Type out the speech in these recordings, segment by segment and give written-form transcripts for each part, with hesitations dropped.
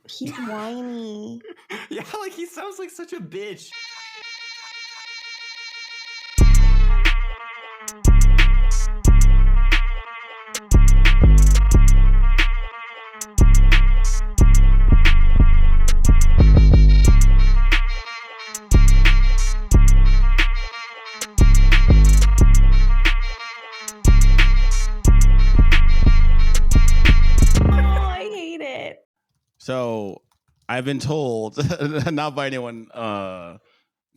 He's whiny. Yeah, like he sounds like such a bitch. I hate it. So I've been told, not by anyone,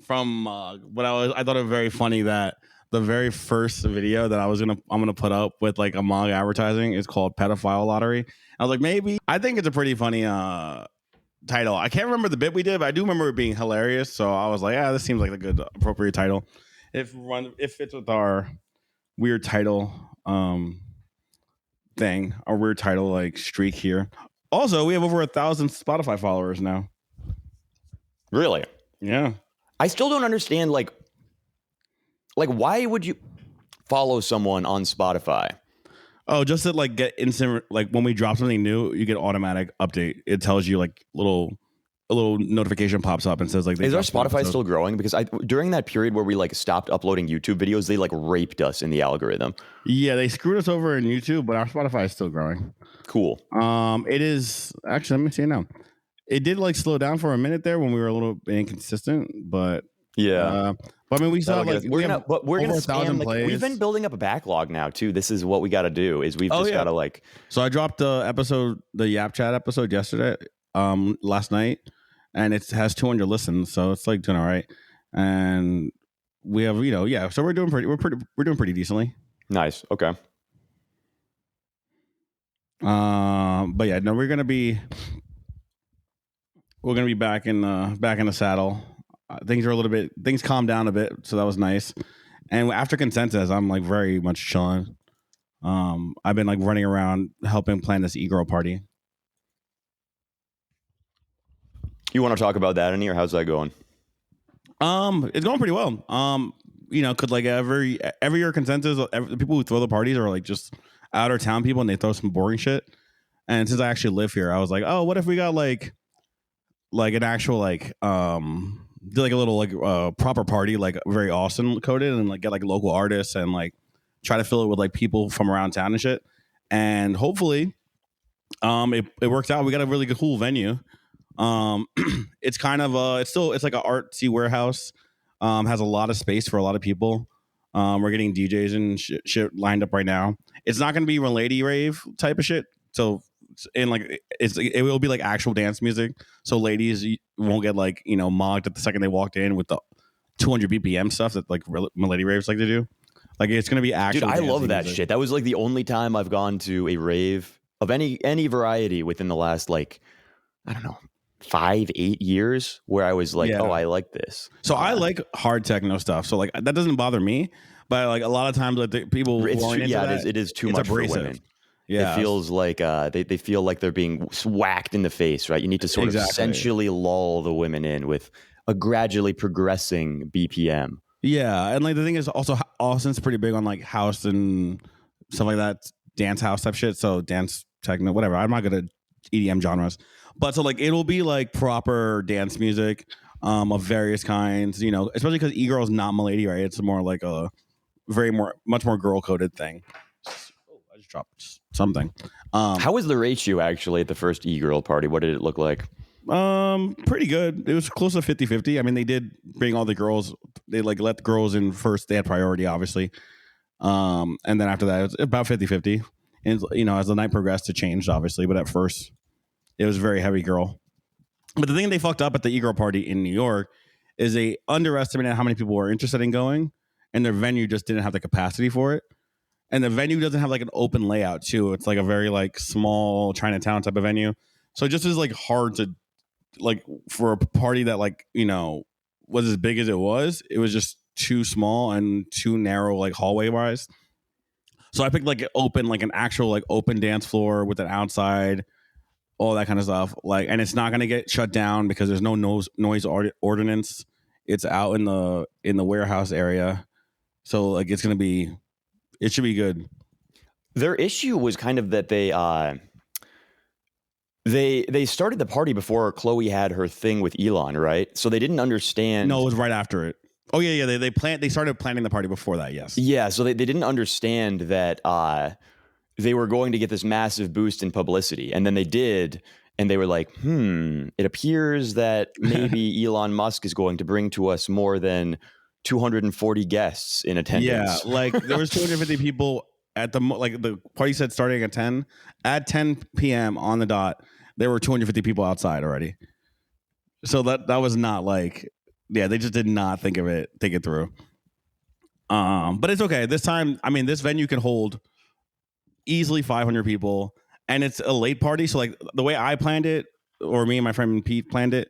from what I thought it was very funny that the very first video that I'm gonna put up with like Among advertising is called Pedophile Lottery. I was like, maybe I think it's a pretty funny title. I can't remember the bit we did, but I do remember it being hilarious. So I was like, yeah, this seems like a good appropriate title. If fits with our weird title thing, our weird title like streak here. Also, we have over 1,000 Spotify followers now. Really? Yeah. I still don't understand, like why would you follow someone on Spotify? Oh, just to like get instant, like when we drop something new, you get automatic update. It tells you like a little notification pops up and says like, is our Spotify still growing? Because during that period where we like stopped uploading YouTube videos, they like raped us in the algorithm. Yeah, they screwed us over in YouTube, but our Spotify is still growing. Cool. It is actually, let me see it now. It did like slow down for a minute there when we were a little inconsistent, but yeah. But I mean, we saw like we're gonna spam, like, plays. we've been building up a backlog now too. This is what we got to do. Is we've just got to like. So I dropped the Yap Chat episode yesterday, last night, and it has 200 listens, so it's like doing all right. And we have so we're doing pretty decently. Nice. Okay. But yeah, no, we're gonna be back in the saddle. Things calmed down a bit, so that was nice. And after consensus, I'm like very much chilling. I've been like running around helping plan this e-girl party. You want to talk about that, or how's that going? It's going pretty well. Could like every year consensus, the people who throw the parties are like just out of town people, and they throw some boring shit. And since I actually live here, I was like, oh, what if we got like an actual do like a little like proper party, like very Austin coded, and like get like local artists and like try to fill it with like people from around town and shit. And hopefully, it works out. We got a really cool venue. It's kind of it's like an artsy warehouse. Has a lot of space for a lot of people. We're getting DJs and shit lined up right now. It's not going to be a lady rave type of shit. So, and like it will be like actual dance music. So ladies won't get like mogged at the second they walked in with the 200 BPM stuff that like lady raves like to do. Like it's going to be actual. Dude, I love that music. shit. That was like the only time I've gone to a rave of any variety within the last like I don't know 5-8 years where I was like, oh, I like this. So I like hard techno stuff. So like that doesn't bother me. But like a lot of times, like people, it is too much for women. Yeah, it feels like they feel like they're being whacked in the face, right? You need to sort of essentially lull the women in with a gradually progressing BPM. Yeah, and like the thing is also Austin's pretty big on like house and stuff like that, dance house type shit. So dance, techno, whatever. I'm not good at EDM genres, but so like it'll be like proper dance music of various kinds. Especially because e-girl is not milady, right? It's more like a much more girl coded thing. I just dropped something. How was the ratio actually at the first e-girl party? What did it look like? Pretty good. It was close to 50-50. I mean, they did bring all the girls. They like let the girls in first. They had priority, obviously. And then after that, it was about 50-50. And as the night progressed, it changed, obviously. But at first, it was very heavy girl. But the thing they fucked up at the e-girl party in New York is they underestimated how many people were interested in going. And their venue just didn't have the capacity for it. And the venue doesn't have like an open layout too. It's like a very like small Chinatown type of venue. So it just is like hard to like for a party that like, was as big as it was just too small and too narrow, like hallway wise. So I picked like an actual like open dance floor with an outside, all that kind of stuff. Like, and it's not going to get shut down because there's no noise ordinance. It's out in the warehouse area. So like it should be good. Their issue was kind of that They started the party before Chloe had her thing with Elon, right? So they didn't understand. No, it was right after it. Oh yeah. They started planning the party before that. Yes. Yeah. So they didn't understand that they were going to get this massive boost in publicity, and then they did. And they were like, it appears that maybe Elon Musk is going to bring to us more than 240 guests in attendance. Yeah, like there was 250 people at the party said starting at 10. At 10 p.m. on the dot, there were 250 people outside already. So that was not like, yeah, they just did not think it through. But it's okay. This time, I mean, this venue can hold easily 500 people. And it's a late party, so like the way I planned it, or me and my friend Pete planned it,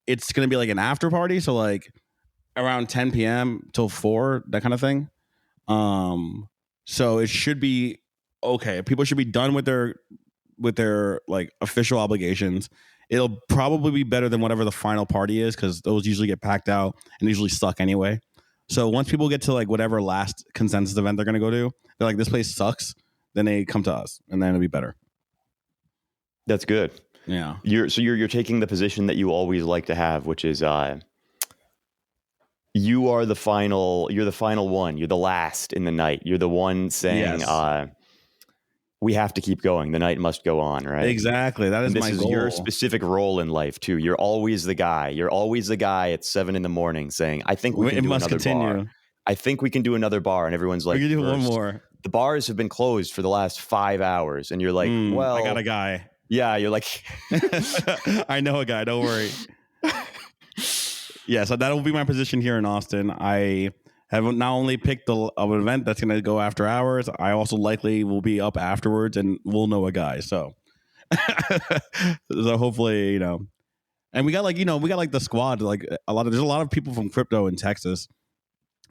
it's gonna be like an after party, so like around 10 p.m. till 4, that kind of thing. So it should be okay. People should be done with their like official obligations. It'll probably be better than whatever the final party is, because those usually get packed out and usually suck anyway. So once people get to like whatever last consensus event they're going to go to, they're like, this place sucks. Then they come to us, and then it'll be better. That's good. Yeah. You're taking the position that you always like to have, which is you're the final one. You're the last in the night. You're the one saying, yes. We have to keep going. The night must go on, right? Exactly. That is my goal. This is your specific role in life too. You're always the guy. You're always the guy at 7 a.m. saying, I think we can do another bar. I think we can do another bar. And everyone's like, we can do one more. The bars have been closed for the last 5 hours. And you're like, well, I got a guy. Yeah. You're like, I know a guy. Don't worry. Yeah. So that'll be my position here in Austin. I have not only picked an event that's going to go after hours, I also likely will be up afterwards, and we'll know a guy. So, so hopefully, and we got the squad, like there's a lot of people from crypto in Texas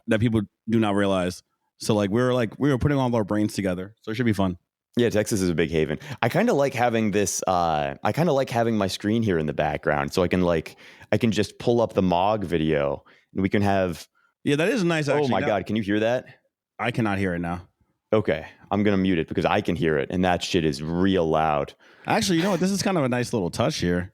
that people do not realize. So we were putting all our brains together. So it should be fun. Yeah, Texas is a big haven. I kind of like having this. I kind of like having my screen here in the background, so I can just pull up the Mog video, and we can have. Yeah, that is nice. Actually. Oh my God, can you hear that? I cannot hear it now. Okay, I'm gonna mute it because I can hear it, and that shit is real loud. Actually, you know what? This is kind of a nice little touch here.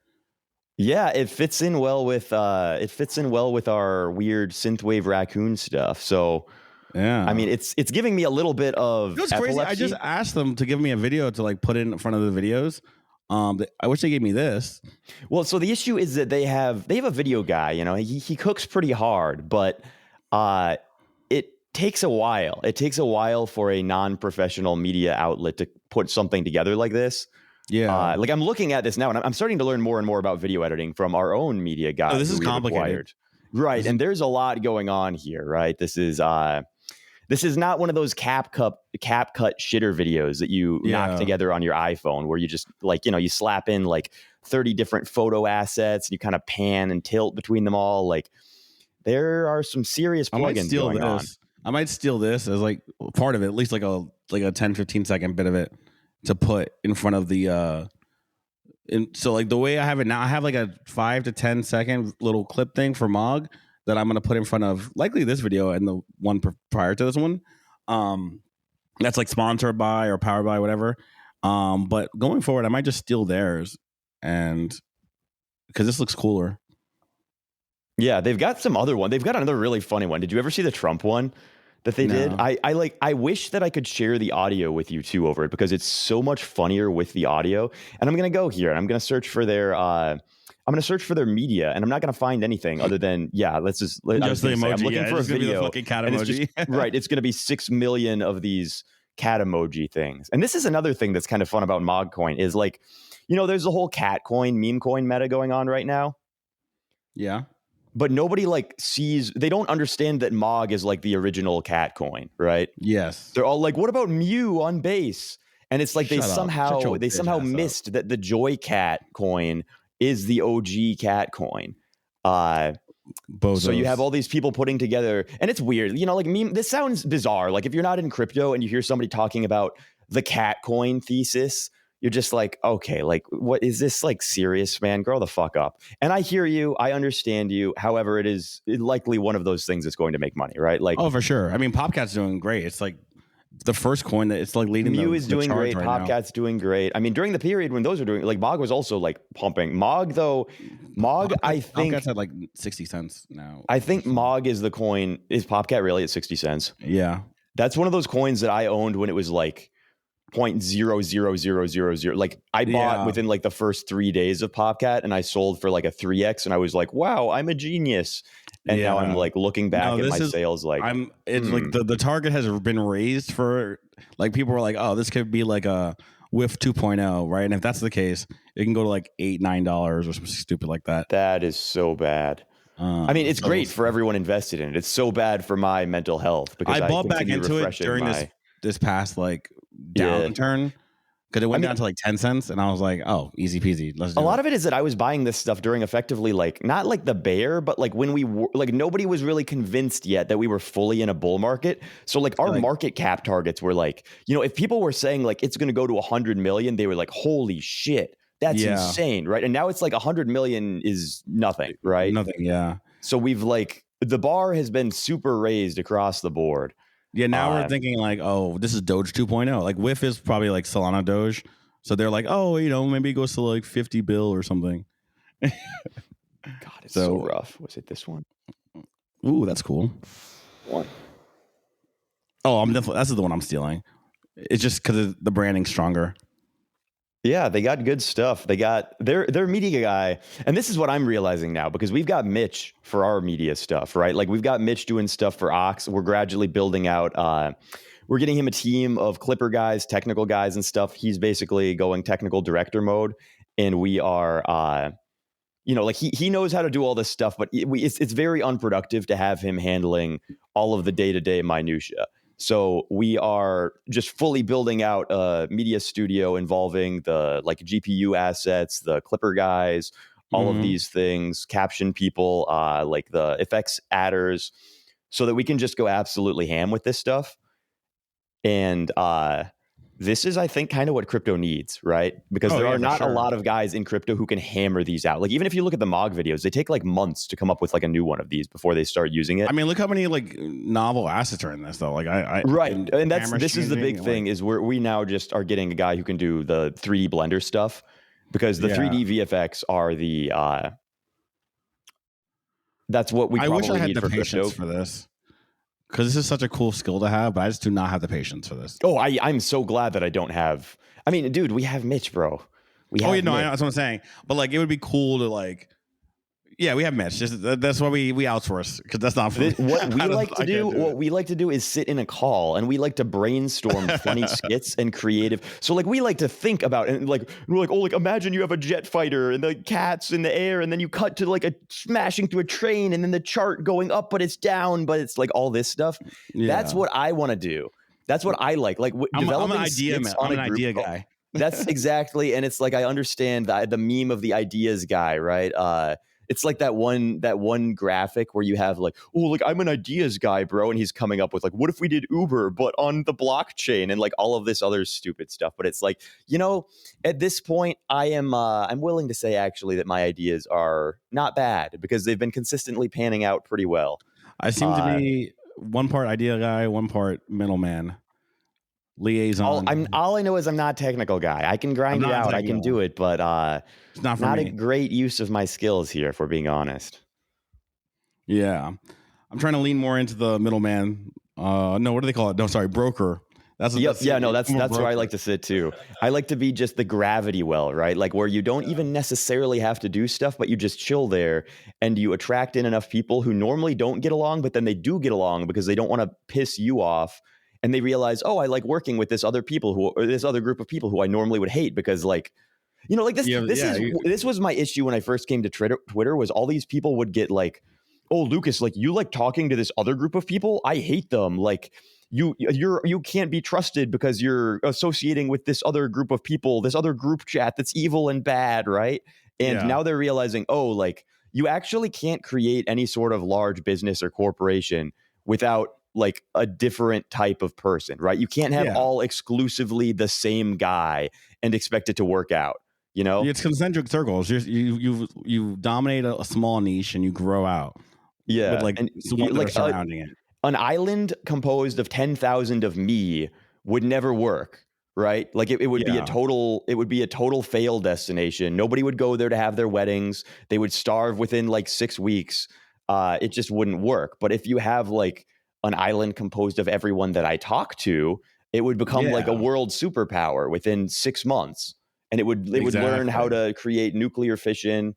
Yeah, it fits in well with our weird synthwave raccoon stuff. So. Yeah, I mean, it's giving me a little bit of. It's crazy. I just asked them to give me a video to put in front of the videos. I wish they gave me this. Well, so the issue is that they have a video guy. He cooks pretty hard, but it takes a while. It takes a while for a non-professional media outlet to put something together like this. Yeah, I'm looking at this now, and I'm starting to learn more and more about video editing from our own media guy. Oh, this is complicated, right? And there's a lot going on here, right? This is not one of those cap cut shitter videos that you knock together on your iPhone, where you just you slap in 30 different photo assets and you kind of pan and tilt between them all. There are some serious plugins going on. I might steal this as part of it, at least a 10, 15 second bit of it to put in front of the so the way I have it now, I have a 5 to 10 second little clip thing for Mog that I'm going to put in front of likely this video and the one prior to this one. That's sponsored by or powered by whatever. But going forward, I might just steal theirs, and because this looks cooler. Yeah, they've got some other one. They've got another really funny one. Did you ever see the Trump one that they did? I wish that I could share the audio with you too over it, because it's so much funnier with the audio. And I'm going to go here and I'm going to search for their media, and I'm not going to find anything other than the emoji. I'm looking for a video. Fucking cat emoji. Right. It's going to be 6 million of these cat emoji things. And this is another thing that's kind of fun about MogCoin is there's a whole cat coin, meme coin meta going on right now. Yeah. But nobody they don't understand that Mog is the original cat coin, right? Yes. They're all what about Mew on base? And it's they somehow missed that the Joy Cat coin is the OG cat coin. So you have all these people putting together, and it's weird, meme. This sounds bizarre. If you're not in crypto and you hear somebody talking about the cat coin thesis, you're just okay, what is this serious, man? Grow the fuck up. And I hear you, I understand you. However, it is likely one of those things that's going to make money, right? Oh, for sure. I mean, Popcat's doing great. It's the first coin that it's like leading. Mew is doing great. Right Popcat's doing great. I mean, during the period when those are doing, like Mog was also like pumping. Mog I think Popcat's at like 60 cents now. I think Mog is the coin. Is Popcat really at 60 cents? Yeah, that's one of those coins that I owned when it was like 0.00000. Like I bought within like the first 3 days of Popcat, and I sold for like a 3x, and I was like, wow, I'm a genius. And now I'm like looking back at my sales, like it's like the target has been raised for, like, people were like, oh, this could be like a whiff 2.0, right? And if that's the case, it can go to like $8-9 or something stupid like that. That is so bad. I mean, it's great for everyone invested in it. It's so bad for my mental health because I bought back into it during this past like downturn. Because it went down to like 10 cents, and I was like, oh, easy peasy. Let's do it. A lot of it is that I was buying this stuff during effectively like, not like the bear, but like when we were, like nobody was really convinced yet that we were fully in a bull market. So like our market cap targets were like, you know, if people were saying like it's going to go to 100 million, they were like, holy shit, that's insane, right? And now it's like 100 million is nothing, right? Nothing, yeah. So we've like, the bar has been super raised across the board. Yeah, now we're thinking like, oh, this is Doge 2.0. Like Whiff is probably like Solana Doge. So they're like, oh, you know, maybe it goes to like 50 bill or something. God, it's so rough. Was it this one? Ooh, that's cool. One. Oh, that's the one I'm stealing. It's just because the branding's stronger. Yeah, they got good stuff. They got their media guy. And this is what I'm realizing now, because we've got Mitch for our media stuff, right? Like we've got Mitch doing stuff for Ox. We're gradually building out. We're getting him a team of Clipper guys, technical guys and stuff. He's basically going technical director mode. And we are, you know, like he knows how to do all this stuff, but it's very unproductive to have him handling all of the day-to-day minutia. So we are just fully building out a media studio involving the like GPU assets, the Clipper guys, all of these things, caption people, like the effects adders, so that we can just go absolutely ham with this stuff. And this is, I think, kind of what crypto needs, right? Because there are not a lot of guys in crypto who can hammer these out. Like, even if you look at the Mog videos, they take like months to come up with like a new one of these before they start using it. I mean, look how many like novel assets are in this, though. Like, right, and this is the big thing is we now just are getting a guy who can do the 3D Blender stuff, because the 3D VFX are the that's what we probably need for crypto. I wish I had the patience for this. Because this is such a cool skill to have, but I just do not have the patience for this. Oh, I'm so glad that I don't have. I mean, dude, we have Mitch, bro. I know, that's what I'm saying. But like, it would be cool to like, yeah, we have Mitch. That's why we outsource, because that's not what we like to do. What we like to do is sit in a call, and we like to brainstorm funny skits and creative. So like, we like to think about, and like we're like, oh, like imagine you have a jet fighter and the cat's in the air, and then you cut to like a smashing through a train, and then the chart going up, but it's down, but it's like all this stuff. Yeah. That's what I want to do. That's what I like. Like developing I'm an idea guy. That's exactly, and it's like I understand the meme of the ideas guy, right? It's like that one graphic where you have like, oh, like I'm an ideas guy, bro. And he's coming up with like, what if we did Uber, but on the blockchain, and like all of this other stupid stuff. But it's like, you know, at this point, I'm willing to say actually that my ideas are not bad, because they've been consistently panning out pretty well. I seem to be one part idea guy, one part middleman. Liaison. All I know is I'm not a technical guy. I can grind it out. I can do it, but it's not for me. A great use of my skills here, if we're being honest. Yeah, I'm trying to lean more into the middleman. No, what do they call it? No, sorry, broker. That's where I like to sit too. I like to be just the gravity well, right? Like where you don't even necessarily have to do stuff, but you just chill there, and you attract in enough people who normally don't get along, but then they do get along because they don't want to piss you off. And they realize, oh, I like working with this other group of people who I normally would hate, because like, you know, like this was my issue when I first came to Twitter was all these people would get like, oh, Lucas, like you like talking to this other group of people. I hate them. Like you can't be trusted because you're associating with this other group of people, this other group chat that's evil and bad. Right. And now they're realizing, oh, like you actually can't create any sort of large business or corporation without like a different type of person, right? You can't have all exclusively the same guy and expect it to work out, you know? It's concentric circles. You dominate a small niche and you grow out. Yeah. With like someone surrounding it. An island composed of 10,000 of me would never work, right? Like it would be a total fail destination. Nobody would go there to have their weddings. They would starve within like 6 weeks. It just wouldn't work. But if you have like an island composed of everyone that I talk to, it would become like a world superpower within 6 months. And it would learn how to create nuclear fission.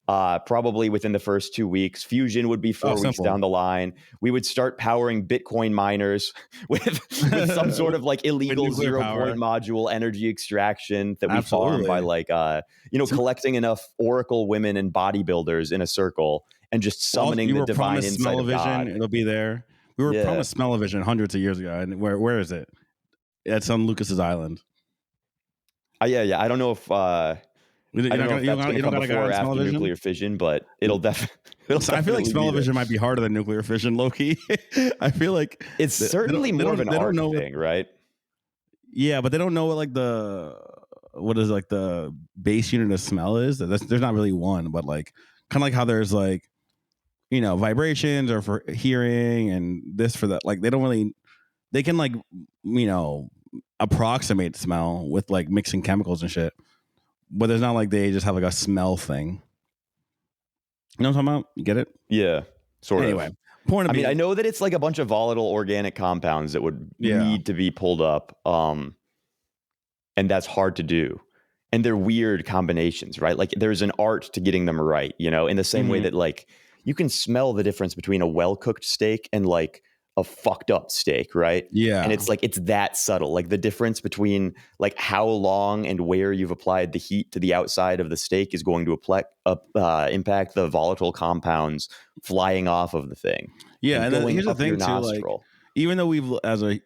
Probably within the first 2 weeks. Fusion would be 4 weeks down the line. We would start powering Bitcoin miners with some sort of like illegal 0-point module energy extraction that we farm by like, collecting enough Oracle women and bodybuilders in a circle and just summoning the divine insight of God. It'll be there. We were promised smell-o-vision hundreds of years ago. And where is it? It's on Lucas's island. Yeah. I don't know if... I don't know if that's going to come before or after nuclear fission, but it'll definitely. I feel like smell-o-vision might be harder than nuclear fission, low-key. I feel like it's certainly more of an art thing, right? Yeah, but they don't know what like the base unit of smell is. There's not really one, but like kind of like how there's like vibrations or for hearing and this for that. Like they don't really. They can like approximate smell with like mixing chemicals and shit. But there's not like they just have like a smell thing. You know what I'm talking about? You get it? Yeah, sort of. Anyway, I know that it's like a bunch of volatile organic compounds that would need to be pulled up. And that's hard to do. And they're weird combinations, right? Like there's an art to getting them right, in the same way that like you can smell the difference between a well-cooked steak and like a fucked up steak, right? Yeah. And it's like, it's that subtle. Like the difference between like how long and where you've applied the heat to the outside of the steak is going to impact the volatile compounds flying off of the thing. Yeah. And then here's the thing too, like, even though we've, as a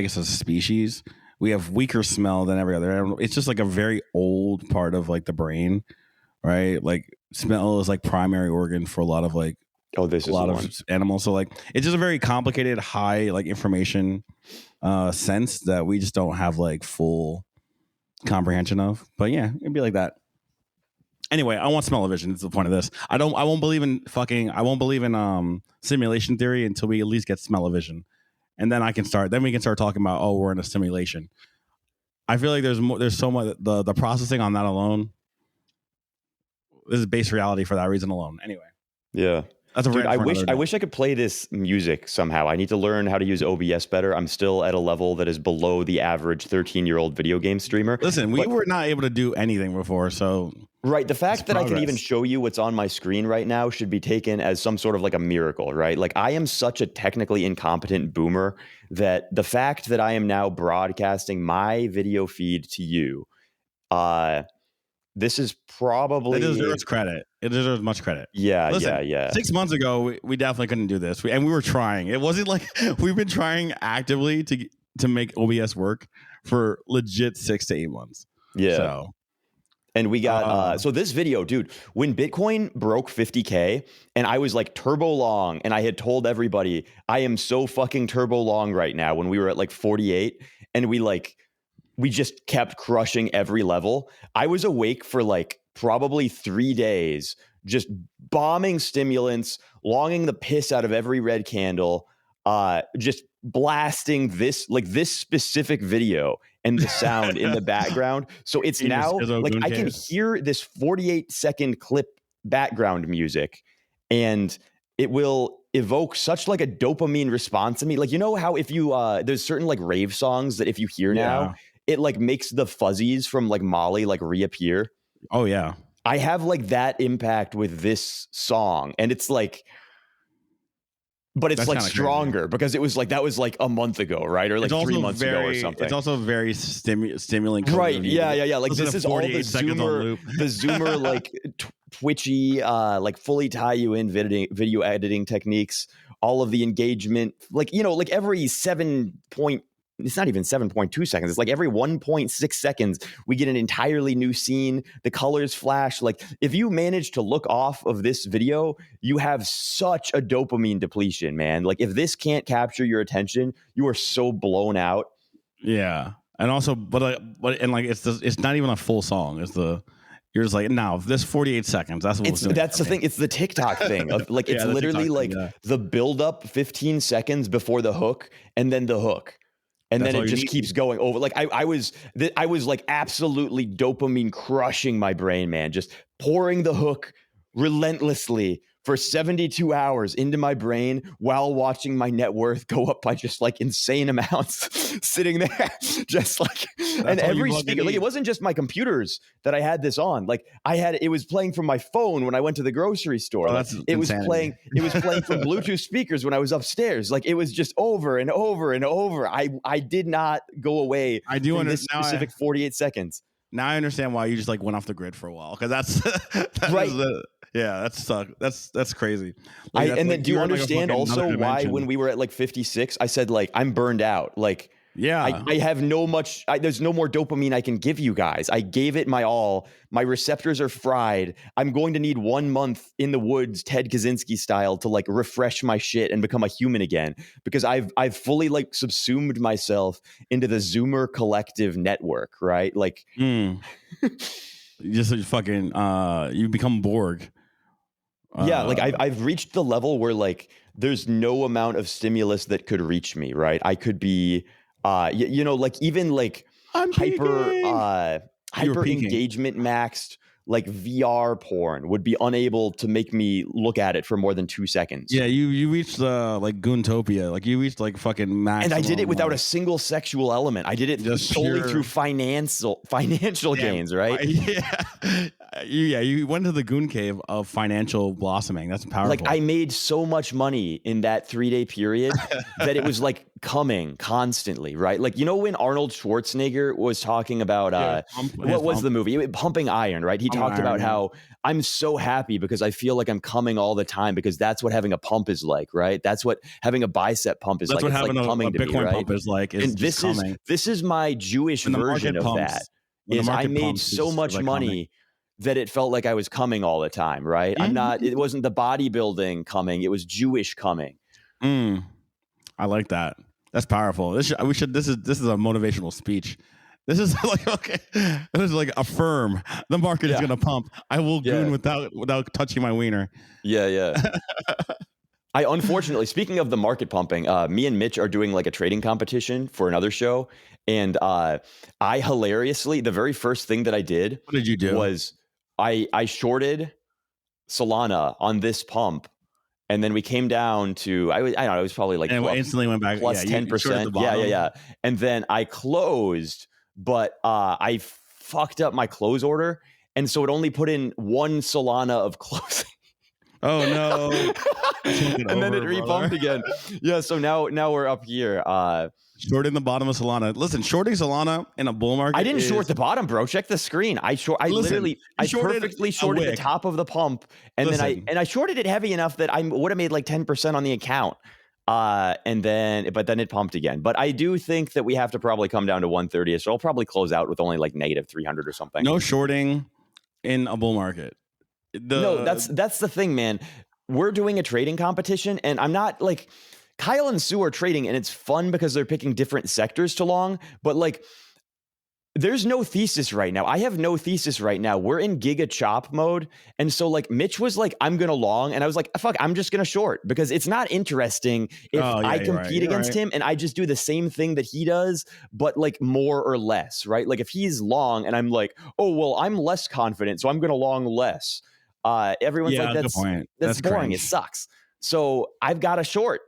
species, we have weaker smell than every other animal. It's just like a very old part of like the brain, right? Like smell is like primary organ for a lot of like, of animals. So like it's just a very complicated, high like information sense that we just don't have like full comprehension of. But yeah, it'd be like that. Anyway, I want smell-o-vision. That's the point of this. I won't believe in simulation theory until we at least get smell-o-vision. And then we can start talking about, we're in a simulation. I feel like there's so much the processing on that alone. This is base reality for that reason alone. Anyway. Yeah. Dude, I wish I could play this music somehow. I need to learn how to use OBS better. I'm still at a level that is below the average 13-year-old video game streamer. Listen, we were not able to do anything before, so right. The fact that I can even show you what's on my screen right now should be taken as some sort of like a miracle, right? Like I am such a technically incompetent boomer that the fact that I am now broadcasting my video feed to you, this is probably... It deserves credit. It deserves much credit. Yeah, listen, yeah. 6 months ago, we definitely couldn't do this. We were trying. It wasn't like... We've been trying actively to make OBS work for legit 6 to 8 months. Yeah. So... And we got... so this video, dude, when Bitcoin broke 50K, and I was like turbo long, and I had told everybody, I am so fucking turbo long right now, when we were at like 48, and we just kept crushing every level. I was awake for like probably 3 days, just bombing stimulants, longing the piss out of every red candle, just blasting this specific video and the sound in the background. So it's now like I can hear this 48-second clip background music, and it will evoke such like a dopamine response in me. Like, how if you there's certain like rave songs that if you hear now, it like makes the fuzzies from like Molly like reappear. Oh yeah. I have like that impact with this song, and it's like, but it's like stronger crazy. Because it was like, that was like a month ago, right? Or like 3 months ago or something. It's also very stimulating. Right. Yeah. Like this is all the Zoomer like twitchy, like fully tie you in video editing techniques, all of the engagement, like, like every it's not even 7.2 seconds. It's like every 1.6 seconds, we get an entirely new scene. The colors flash. Like if you manage to look off of this video, you have such a dopamine depletion, man. Like if this can't capture your attention, you are so blown out. Yeah. And also, but it's not even a full song. You're just like, now this 48 seconds. That's the thing. It's the TikTok thing. Like it's literally like the build up 15 seconds before the hook, and then the hook. And then it just keeps going over. Like I was like absolutely dopamine crushing my brain, man. Just pouring the hook relentlessly for 72 hours into my brain while watching my net worth go up by just like insane amounts sitting there just like, and every speaker, like it wasn't just my computers that I had this on. Like it was playing from my phone when I went to the grocery store. It was playing from Bluetooth speakers when I was upstairs. Like it was just over and over and over. I did not go away from this specific 48 seconds. Now I understand why you just like went off the grid for a while. Cause that's right. Yeah, that's crazy. Like, and then do you understand also why when we were at like 56, I said like I'm burned out. Like I have there's no more dopamine I can give you guys. I gave it my all. My receptors are fried. I'm going to need 1 month in the woods, Ted Kaczynski style, to like refresh my shit and become a human again. Because I've fully like subsumed myself into the Zoomer collective network, right? Like just fucking you become Borg. Yeah, like I've reached the level where like there's no amount of stimulus that could reach me, right? I could be like even like hyper engagement maxed like VR porn would be unable to make me look at it for more than 2 seconds. Yeah, you reached like Goontopia. Like you reached like fucking max. And I did it without a single sexual element. I did it just solely through financial gains, right? You went to the Goon Cave of financial blossoming. That's powerful. Like I made so much money in that 3-day period that it was like coming constantly, right? Like, you know, when Arnold Schwarzenegger was talking about what was the movie? Pumping Iron, right? He talked about how I'm so happy because I feel like I'm coming all the time because that's what having a pump is like, right? That's what having a bicep pump is like. That's what having a Bitcoin pump is like. And this is my Jewish version of that. Is I made so much money that it felt like I was coming all the time, right? It wasn't the bodybuilding coming, it was Jewish coming. I like that. That's powerful. This is a motivational speech. This is like, okay, this is like affirm the market is gonna pump. I will goon without touching my wiener. Yeah. I unfortunately, speaking of the market pumping, me and Mitch are doing like a trading competition for another show, and I hilariously, the very first thing that I did, what did you do? Was I shorted Solana on this pump, and then we came down to I don't know, it was probably like instantly went back plus 10%. Yeah. And then I closed, but I fucked up my close order, and so it only put in 1 Solana of closing. Oh no. And then it repumped again. Yeah, so now we're up here. Shorting the bottom of Solana. Listen, shorting Solana in a bull market. I didn't short the bottom, bro. Check the screen. I perfectly shorted the top of the pump, and then I shorted it heavy enough that I would have made like 10% on the account. But then it pumped again. But I do think that we have to probably come down to 130. So I'll probably close out with only like negative 300 or something. No shorting in a bull market. No, that's the thing, man. We're doing a trading competition, and I'm not like Kyle and Sue are trading, and it's fun because they're picking different sectors to long, but like there's no thesis right now. I have no thesis right now. We're in giga chop mode. And so like Mitch was like, I'm going to long. And I was like, fuck, I'm just going to short because it's not interesting if I compete against him and I just do the same thing that he does, but like more or less, right? Like if he's long and I'm like, oh, well, I'm less confident, so I'm going to long less. Everyone's like, that's boring. Cringe. It sucks. So I've got a short.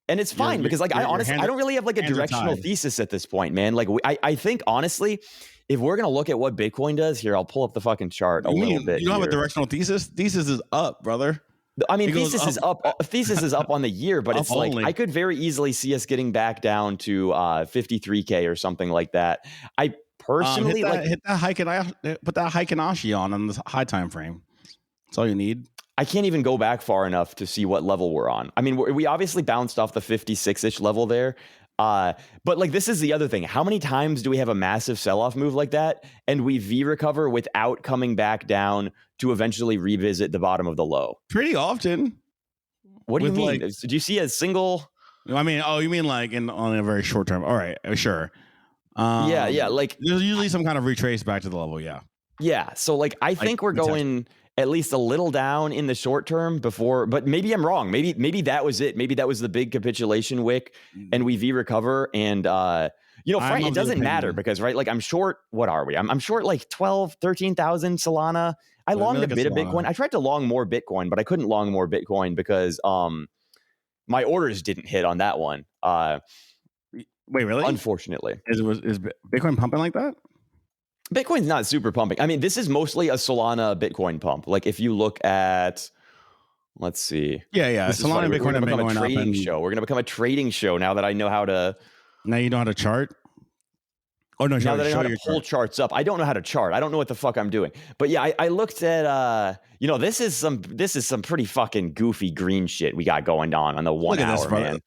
And it's fine because like I don't really have like a directional thesis at this point, man. Like I think honestly, if we're going to look at what Bitcoin does here, I'll pull up the fucking chart a little bit. You don't have a directional thesis? Thesis is up, brother. I mean, thesis is up. Thesis is up on the year, but it's like I could very easily see us getting back down to 53K or something like that. I personally hit that Heiken-Ashi on the high time frame. That's all you need. I can't even go back far enough to see what level we're on. I mean, we obviously bounced off the 56-ish level there. But like, this is the other thing. How many times do we have a massive sell-off move like that and we V-recover without coming back down to eventually revisit the bottom of the low? Pretty often. What do you mean? Did you see a single? I mean, you mean like on a very short term? All right, sure. Yeah. Like there's usually some kind of retrace back to the level. Yeah. Yeah. So like, I think we're going at least a little down in the short term before, but maybe I'm wrong. Maybe that was it. Maybe that was the big capitulation wick and we V-recover. And, it doesn't matter because, right, like I'm short, what are we? I'm short like 12, 13,000 Solana. I longed a bit of Bitcoin. I tried to long more Bitcoin, but I couldn't long more Bitcoin because my orders didn't hit on that one. Wait, really? Unfortunately. Is Bitcoin pumping like that? Bitcoin's not super pumping. I mean, this is mostly a Solana Bitcoin pump. Like if you look at, let's see. Yeah. Solana Bitcoin we're going to become a trading show. We're going to become a trading show now that I know how to. Now you know how to chart? Oh, no. Now that I know how to pull charts up. I don't know how to chart. I don't know what the fuck I'm doing. But yeah, I looked at, this is some pretty fucking goofy green shit we got going on the 1 hour, man.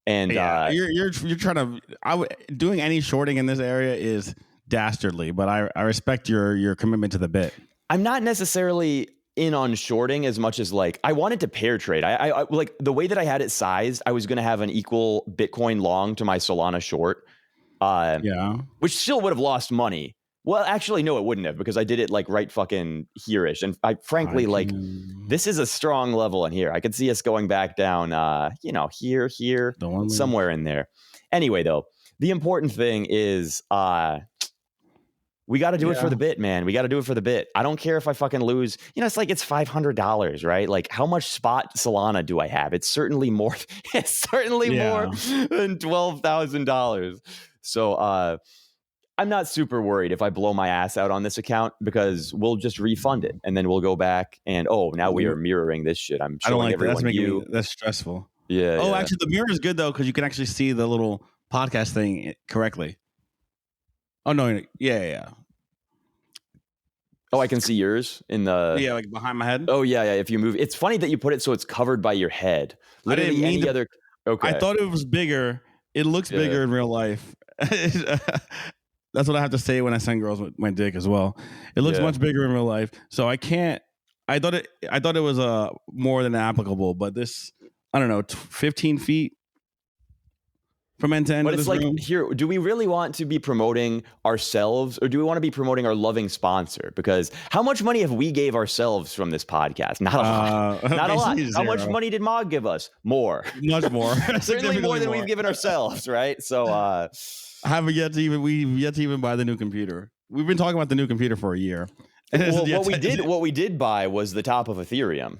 And you're trying to, doing any shorting in this area is dastardly, but I respect your commitment to the bit. I'm not necessarily in on shorting as much as like I wanted to pair trade. I like the way that I had it sized, I was going to have an equal Bitcoin long to my Solana short. Which still would have lost money. Well, actually, no, it wouldn't have because I did it like right fucking here-ish. And this is a strong level in here. I could see us going back down, here, somewhere in there. Anyway, though, the important thing is we got to do it for the bit, man. We got to do it for the bit. I don't care if I fucking lose. It's like it's $500, right? Like how much spot Solana do I have? It's certainly more. It's certainly more than $12,000. So I'm not super worried if I blow my ass out on this account because we'll just refund it and then we'll go back and now we are mirroring this shit. I'm showing everyone that's stressful. Yeah. Oh, actually, the mirror is good though because you can actually see the little podcast thing correctly. Oh no! Yeah. Oh, I can see yours in the like behind my head. Oh yeah. If you move, it's funny that you put it so it's covered by your head. Literally, I didn't mean other. Okay. I thought it was bigger. It looks bigger in real life. That's what I have to say when I send girls with my dick as well. It looks much bigger in real life, so I can't. I thought it was more than applicable, but this I don't know, 15 feet. From end to end. But it's like, here, do we really want to be promoting ourselves or do we want to be promoting our loving sponsor? Because how much money have we gave ourselves from this podcast? Not a lot. Not a lot. How much money did Mog give us? More. Much more. Certainly more than we've given ourselves, right? So we've yet to even buy the new computer. We've been talking about the new computer for a year. Well, what we did buy was the top of Ethereum.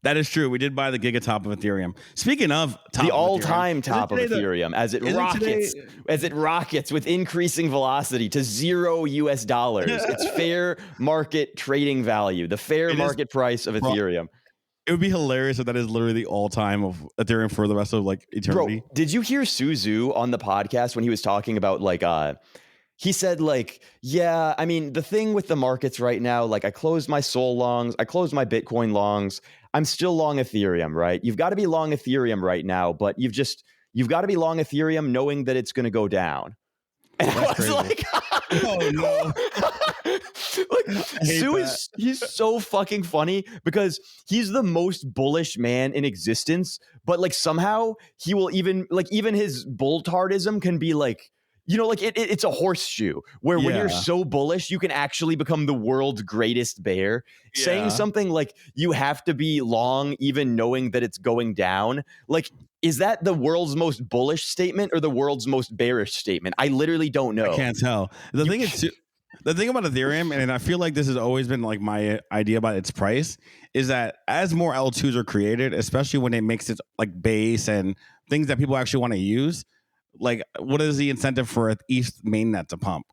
That is true. We did buy the gigatop of Ethereum. Speaking of the all-time top of Ethereum, as it rockets with increasing velocity to $0 It's fair market trading value, the fair market price of Ethereum. It would be hilarious if that is literally the all-time of Ethereum for the rest of like eternity. Bro, did you hear Suzu on the podcast when he was talking about like he said like, yeah, I mean, the thing with the markets right now, like I closed my Sol longs, I closed my Bitcoin longs. I'm still long Ethereum, right? You've got to be long Ethereum right now, but you've got to be long Ethereum knowing that it's going to go down. And I was like, oh no. He's so fucking funny because he's the most bullish man in existence, but like somehow he will even his bulltardism can be like, it's a horseshoe where when you're so bullish, you can actually become the world's greatest bear. Yeah. Saying something like you have to be long, even knowing that it's going down. Like, is that the world's most bullish statement or the world's most bearish statement? I literally don't know. I can't tell. The thing about Ethereum, and I feel like this has always been like my idea about its price, is that as more L2s are created, especially when it makes it like base and things that people actually want to use, like, what is the incentive for each mainnet to pump?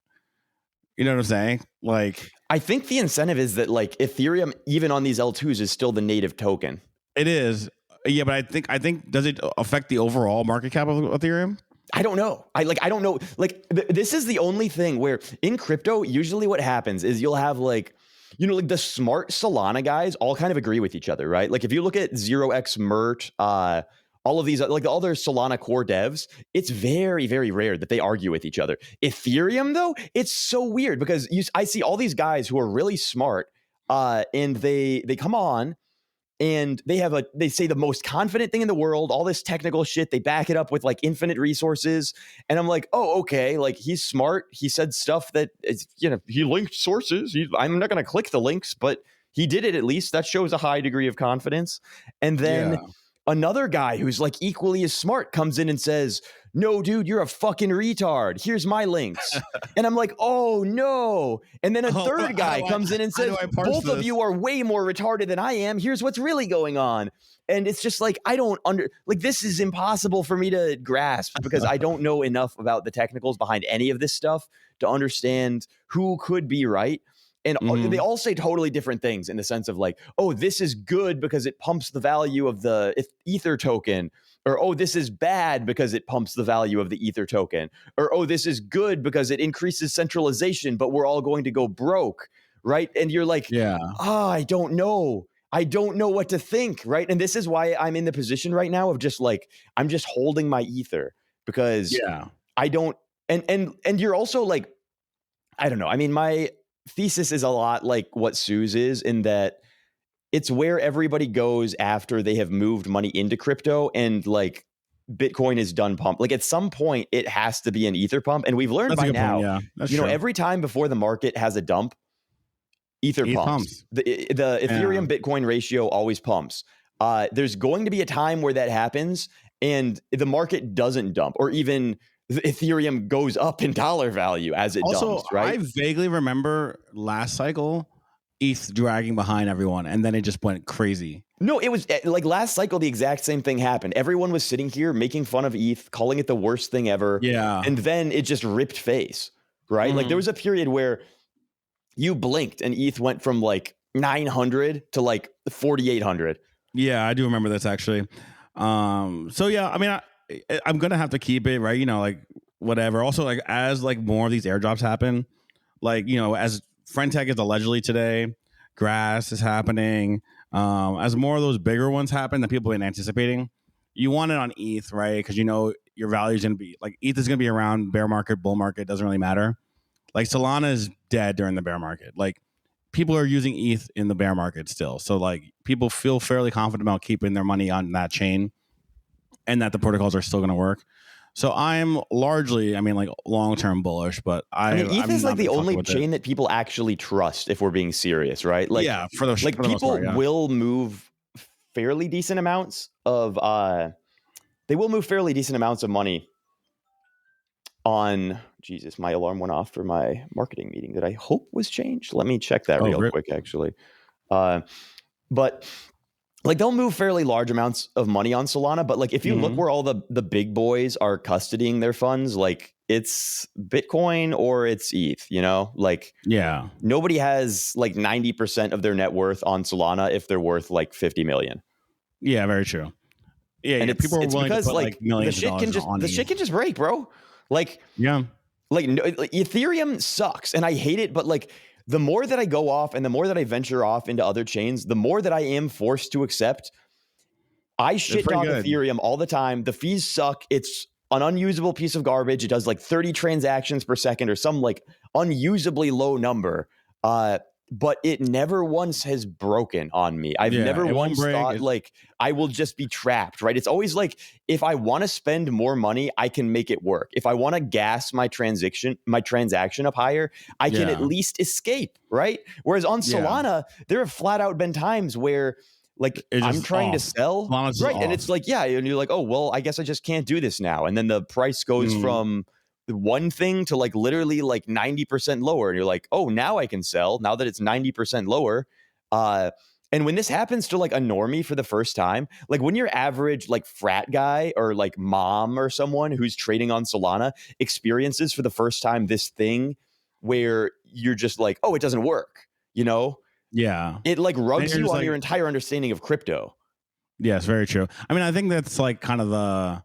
You know what I'm saying? Like, I think the incentive is that like Ethereum, even on these L2s, is still the native token. It is, yeah, but I think does it affect the overall market cap of Ethereum? I don't know. I don't know. Like, this is the only thing where in crypto, usually what happens is you'll have like, like the smart Solana guys all kind of agree with each other, right? Like if you look at 0x Mert, all of these, like all their Solana core devs, it's very, very rare that they argue with each other. Ethereum, though, it's so weird because I see all these guys who are really smart and they come on and they say the most confident thing in the world, all this technical shit. They back it up with like infinite resources. And I'm like, oh, okay. Like he's smart. He said stuff that is, he linked sources. I'm not going to click the links, but he did it at least. That shows a high degree of confidence. And then another guy who's like equally as smart comes in and says, no, dude, you're a fucking retard. Here's my links. And I'm like, oh, no. And then a third guy comes in and says, both of you are way more retarded than I am. Here's what's really going on. And it's just like, this is impossible for me to grasp because I don't know enough about the technicals behind any of this stuff to understand who could be right. And they all say totally different things in the sense of like, oh, this is good because it pumps the value of the Ether token. Or, oh, this is bad because it pumps the value of the Ether token. Or, oh, this is good because it increases centralization, but we're all going to go broke, right? And you're like, I don't know. I don't know what to think, right? And this is why I'm in the position right now of just like, I'm just holding my Ether because I don't, and you're also like, I don't know. I mean, my thesis is a lot like what Sue's is in that it's where everybody goes after they have moved money into crypto and like Bitcoin is done pump. Like at some point it has to be an Ether pump. And we've learned by now, you know, every time before the market has a dump, Ether pumps. The Ethereum Bitcoin ratio always pumps. There's going to be a time where that happens and the market doesn't dump, or even the Ethereum goes up in dollar value as it dumps, right? I vaguely remember last cycle ETH dragging behind everyone, and then it just went crazy. No, it was like last cycle, the exact same thing happened. Everyone was sitting here making fun of ETH, calling it the worst thing ever. Yeah. And then it just ripped face, right? Like there was a period where you blinked and ETH went from like 900 to like 4,800. Yeah, I do remember this actually. So yeah, I mean, I'm going to have to keep it, right? You know, like whatever. Also, like as like more of these airdrops happen, like, you know, as Friendtech is allegedly today, Grass is happening. As more of those bigger ones happen that people have been anticipating, you want it on ETH, right? Because you know your value is going to be like ETH is going to be around bear market, bull market, doesn't really matter. Like Solana is dead during the bear market. Like people are using ETH in the bear market still. So like people feel fairly confident about keeping their money on that chain and that the protocols are still going to work. So I'm largely, I mean, like long-term bullish, but I mean, ETH is like the only chain that people actually trust if we're being serious, right? Like, yeah, for the people will move fairly decent amounts of, they will move fairly decent amounts of money on, Jesus, my alarm went off for my marketing meeting that I hope was changed. Let me check that real quick, actually. But like they'll move fairly large amounts of money on Solana, but like if you look where all the big boys are custodying their funds, like it's Bitcoin or it's ETH, you know, like nobody has like 90% of their net worth on Solana if they're worth like 50 million. Yeah, very true. Yeah, and people are willing because to put like millions the shit of can dollars on the shit can just break, bro. Like Ethereum sucks and I hate it, but like the more that I go off and the more that I venture off into other chains, the more that I am forced to accept. I shit talk Ethereum all the time. The fees suck. It's an unusable piece of garbage. It does like 30 transactions per second or some like unusably low number. But it never once has broken on me. I've never once thought like I will just be trapped, right? It's always like if I want to spend more money, I can make it work. If I want to gas my transaction up higher, I can at least escape, right? Whereas on Solana, there have flat out been times where like I'm trying to sell, right? And it's like, and you're like, oh, well, I guess I just can't do this now. And then the price goes from one thing to like literally like 90% lower. And you're like, oh, now I can sell now that it's 90% lower. And when this happens to like a normie for the first time, like when your average like frat guy or like mom or someone who's trading on Solana experiences for the first time this thing where you're just like, oh, it doesn't work, you know? Yeah. It like rubs you on your entire understanding of crypto. Yes, very true. I mean, I think that's like kind of the,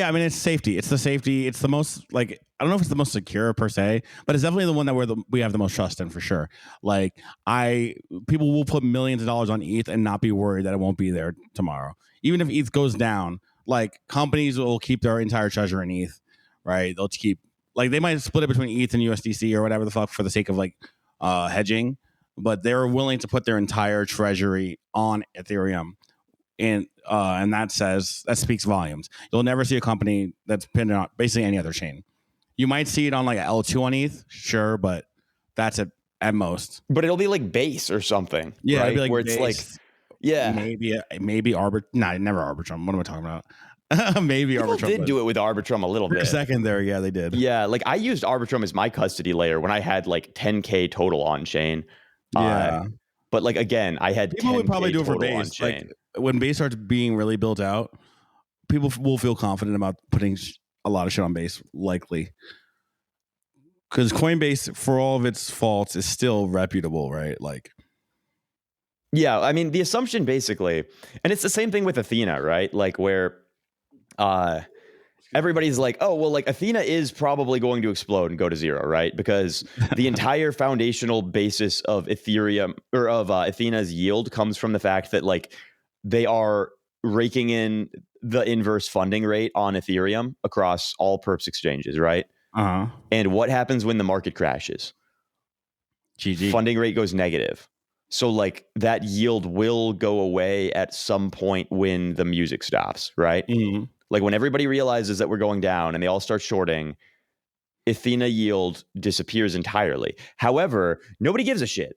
I mean, it's safety. It's the safety. It's the most like, I don't know if it's the most secure per se, but it's definitely the one that we have the most trust in for sure. Like people will put millions of dollars on ETH and not be worried that it won't be there tomorrow. Even if ETH goes down, like companies will keep their entire treasure in ETH, right? They'll keep, like they might split it between ETH and USDC or whatever the fuck for the sake of like hedging, but they're willing to put their entire treasury on Ethereum. And that speaks volumes. You'll never see a company that's pinned on basically any other chain. You might see it on like L2 on ETH, sure, but that's it at most. But it'll be like base or something. Yeah, right? it'd be like where it's base, like, yeah, maybe never Arbitrum. What am I talking about? Maybe people Arbitrum did do it with Arbitrum a little for bit. a second there. Yeah, they did. Yeah, like I used Arbitrum as my custody layer when I had like 10K total on chain. Yeah, but like again, I had people 10K would probably do it for total on base. chain. Like when base starts being really built out, people will feel confident about putting a lot of shit on base, likely. Because Coinbase, for all of its faults, is still reputable, right? Like, yeah, I mean, the assumption basically, and it's the same thing with Athena, right? Like where everybody's like, oh, well, like Athena is probably going to explode and go to zero, right? Because the entire foundational basis of Ethereum or of Athena's yield comes from the fact that like they are raking in the inverse funding rate on Ethereum across all perps exchanges, right? And what happens when the market crashes? GG. Funding rate goes negative. So like that yield will go away at some point when the music stops, right? Mm-hmm. Like when everybody realizes that we're going down and they all start shorting, Athena yield disappears entirely. However, nobody gives a shit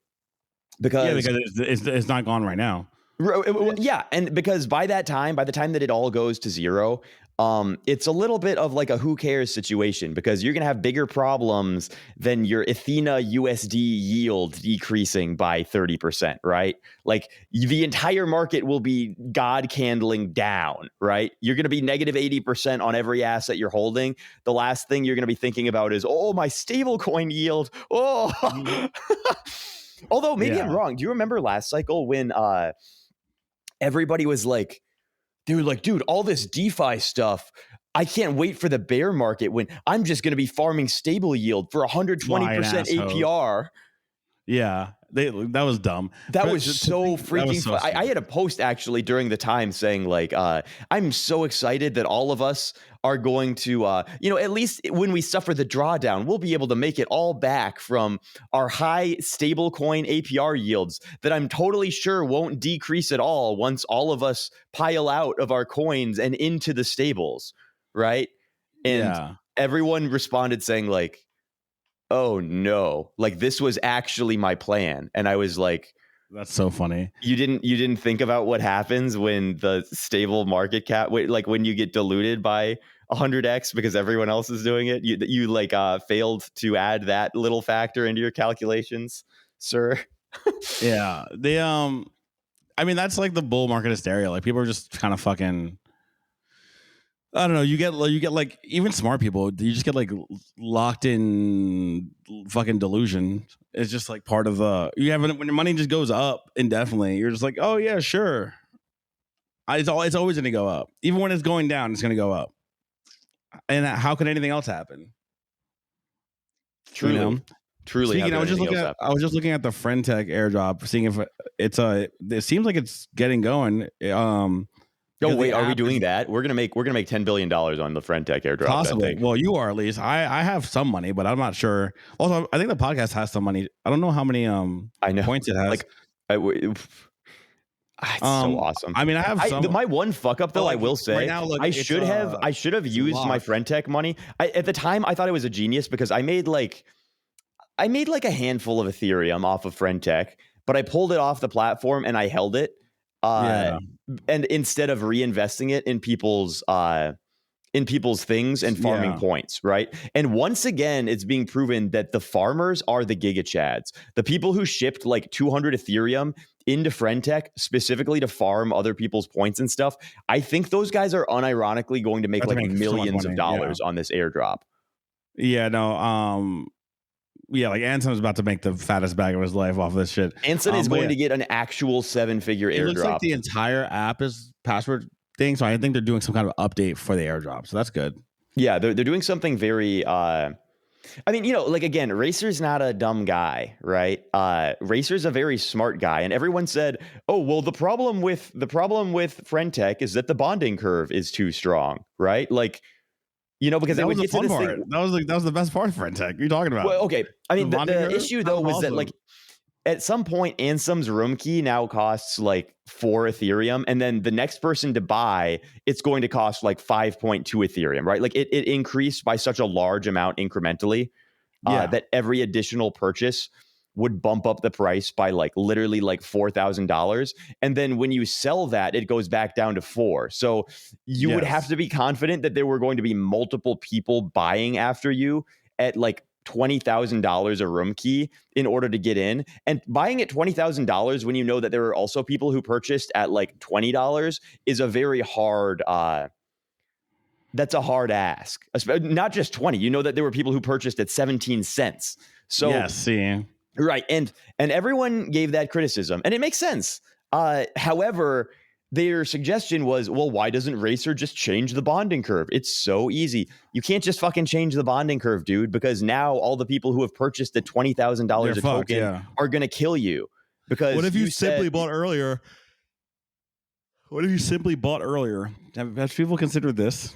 because it's not gone right now. Yeah, and because by the time that it all goes to zero, it's a little bit of like a who cares situation because you're gonna have bigger problems than your Athena USD yield decreasing by 30%, right? Like the entire market will be God candling down, right? You're gonna be negative 80% on every asset you're holding. The last thing you're gonna be thinking about is, oh, my stablecoin yield. Oh, although maybe I'm wrong. Do you remember last cycle when everybody was like, they were like, dude, all this DeFi stuff, I can't wait for the bear market when I'm just going to be farming stable yield for 120% APR. Yeah, that was dumb. That was so freaking fun. I had a post actually during the time saying like, I'm so excited that all of us are going to, at least when we suffer the drawdown, we'll be able to make it all back from our high stablecoin APR yields that I'm totally sure won't decrease at all once all of us pile out of our coins and into the stables, right? And everyone responded saying like, oh no, like this was actually my plan. And I was like, that's so funny. You didn't think about what happens when the stable market cap, like when you get diluted by 100x because everyone else is doing it. You like failed to add that little factor into your calculations, sir. Yeah, they I mean that's like the bull market hysteria. Like people are just kind of fucking. I don't know. You get like even smart people. You just get like locked in fucking delusion. It's just like part of when your money just goes up indefinitely. You're just like, oh yeah, sure. It's always going to go up. Even when it's going down, it's going to go up. And how could anything else happen? Truly. Speaking, I was just looking at the Friendtech airdrop, seeing if it seems like it's getting going. Oh wait, are we doing that? We're gonna make $10 billion on the Friendtech airdrop. Possibly. Well, you are at least. I have some money, but I'm not sure. Also, I think the podcast has some money. I don't know how many points it has. Like, it's so awesome. I mean, I have some. My one fuck up though, I will say, right now, look, I should have used my Friendtech money. At the time, I thought it was a genius because I made like a handful of Ethereum off of Friendtech, but I pulled it off the platform and I held it. And instead of reinvesting it in people's things and farming points, right? And once again, it's being proven that the farmers are the giga chads. The people who shipped like 200 Ethereum into Friendtech specifically to farm other people's points and stuff. I think those guys are unironically going to make like millions of dollars on this airdrop. Yeah, no, yeah, like Anson's about to make the fattest bag of his life off of this shit. Anson is going to get an actual 7-figure airdrop. It looks like the entire app is password thing, so I think they're doing some kind of update for the airdrop. So that's good. Yeah, they're doing something very. I mean, like again, Racer's not a dumb guy, right? Racer's a very smart guy, and everyone said, "Oh, well, the problem with Friendtech is that the bonding curve is too strong, right?" Like. Because that was the fun part. That was the best part of Friendtech. You're talking about. Well, okay. I mean, the issue though was that like at some point, Ansom's room key now costs like 4 Ethereum, and then the next person to buy, it's going to cost like 5.2 Ethereum, right? Like it increased by such a large amount incrementally that every additional purchase would bump up the price by like literally like $4,000. And then when you sell that, it goes back down to 4. So you would have to be confident that there were going to be multiple people buying after you at like $20,000 a room key in order to get in. And buying at $20,000 when you know that there are also people who purchased at like $20 is a very hard that's a hard ask. Not just 20. You know that there were people who purchased at 17 cents. So right. And everyone gave that criticism, and it makes sense. However, their suggestion was, well, why doesn't Racer just change the bonding curve? It's so easy. You can't just fucking change the bonding curve, dude, because now all the people who have purchased at $20,000 a token are going to kill you. Because what if you simply bought earlier? What if you simply bought earlier? Have people considered this?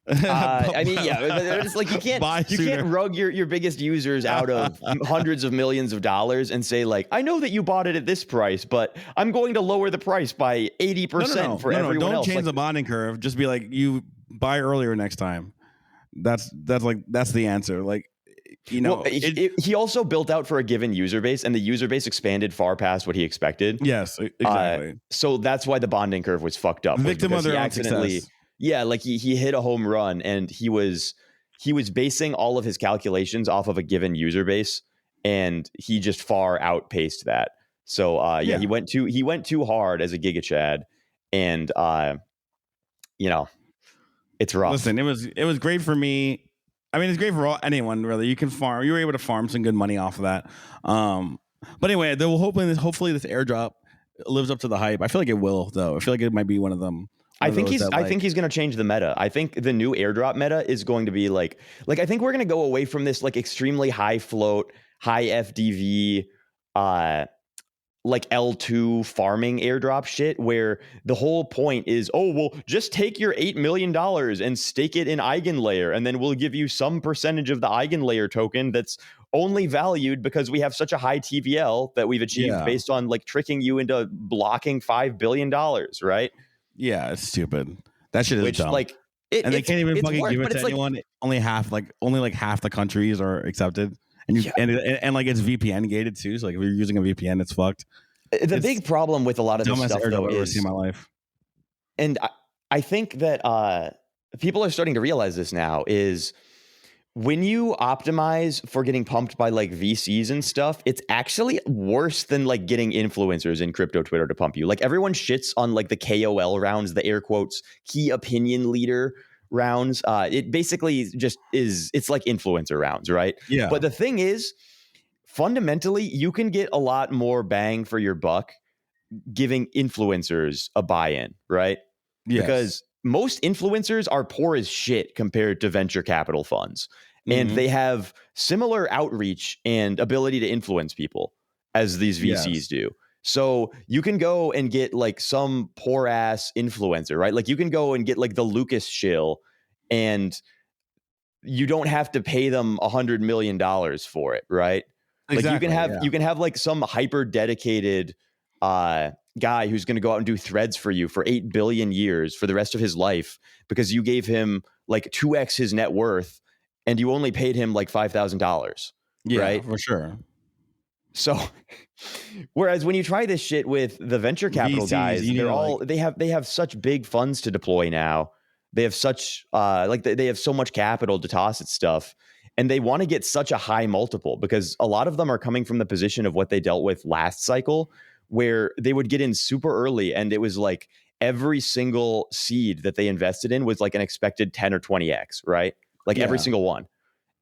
I mean, yeah, it's like you can't rug your biggest users out of hundreds of millions of dollars and say like, I know that you bought it at this price, but I'm going to lower the price by 80% for everyone else. Don't change the bonding curve. Just be like, you buy earlier next time. That's the answer. Like, you know, he also built out for a given user base, and the user base expanded far past what he expected. Yes, exactly. So that's why the bonding curve was fucked up. Victim of their own success. Yeah, like he hit a home run, and he was basing all of his calculations off of a given user base, and he just far outpaced that. So he went too hard as a Giga Chad, and you know, it's rough. Listen, it was great for me. I mean, it's great for anyone really. You can farm. You were able to farm some good money off of that. But anyway, hopefully this airdrop lives up to the hype. I feel like it will, though. I feel like it might be one of them. I think he's going to change the meta. I think the new airdrop meta is going to be like I think we're going to go away from this like extremely high float, high FDV, like L2 farming airdrop shit, where the whole point is, oh, well, just take your $8 million and stake it in Eigenlayer, and then we'll give you some percentage of the Eigenlayer token that's only valued because we have such a high TVL that we've achieved based on like tricking you into blocking $5 billion, right? Yeah, it's stupid. That shit is dumb. Like, and they can't even fucking give it to anyone. Like, only half the countries are accepted, and like it's VPN gated too. So like if you're using a VPN, it's fucked. The big problem with a lot of this stuff though I've ever seen in my life, and I think that people are starting to realize this now is, when you optimize for getting pumped by like VCs and stuff, it's actually worse than like getting influencers in crypto Twitter to pump you. Like everyone shits on like the KOL rounds, the air quotes, key opinion leader rounds. It basically just it's like influencer rounds, right? Yeah. But the thing is, fundamentally, you can get a lot more bang for your buck giving influencers a buy-in, right? Yes. Because most influencers are poor as shit compared to venture capital funds. And they have similar outreach and ability to influence people as these VCs do. So you can go and get like some poor ass influencer, right? Like you can go and get like the Lucas shill, and you don't have to pay them $100 million for it, right? Exactly, like you can have like some hyper dedicated guy who's going to go out and do threads for you for 8 billion years for the rest of his life because you gave him like 2x his net worth and you only paid him like $5,000. Right? For sure. So whereas when you try this shit with the venture capital VCs, guys, they have such big funds to deploy now. They have such they have so much capital to toss at stuff, and they want to get such a high multiple because a lot of them are coming from the position of what they dealt with last cycle, where they would get in super early and it was like every single seed that they invested in was like an expected 10 or 20x, right? Like every single one.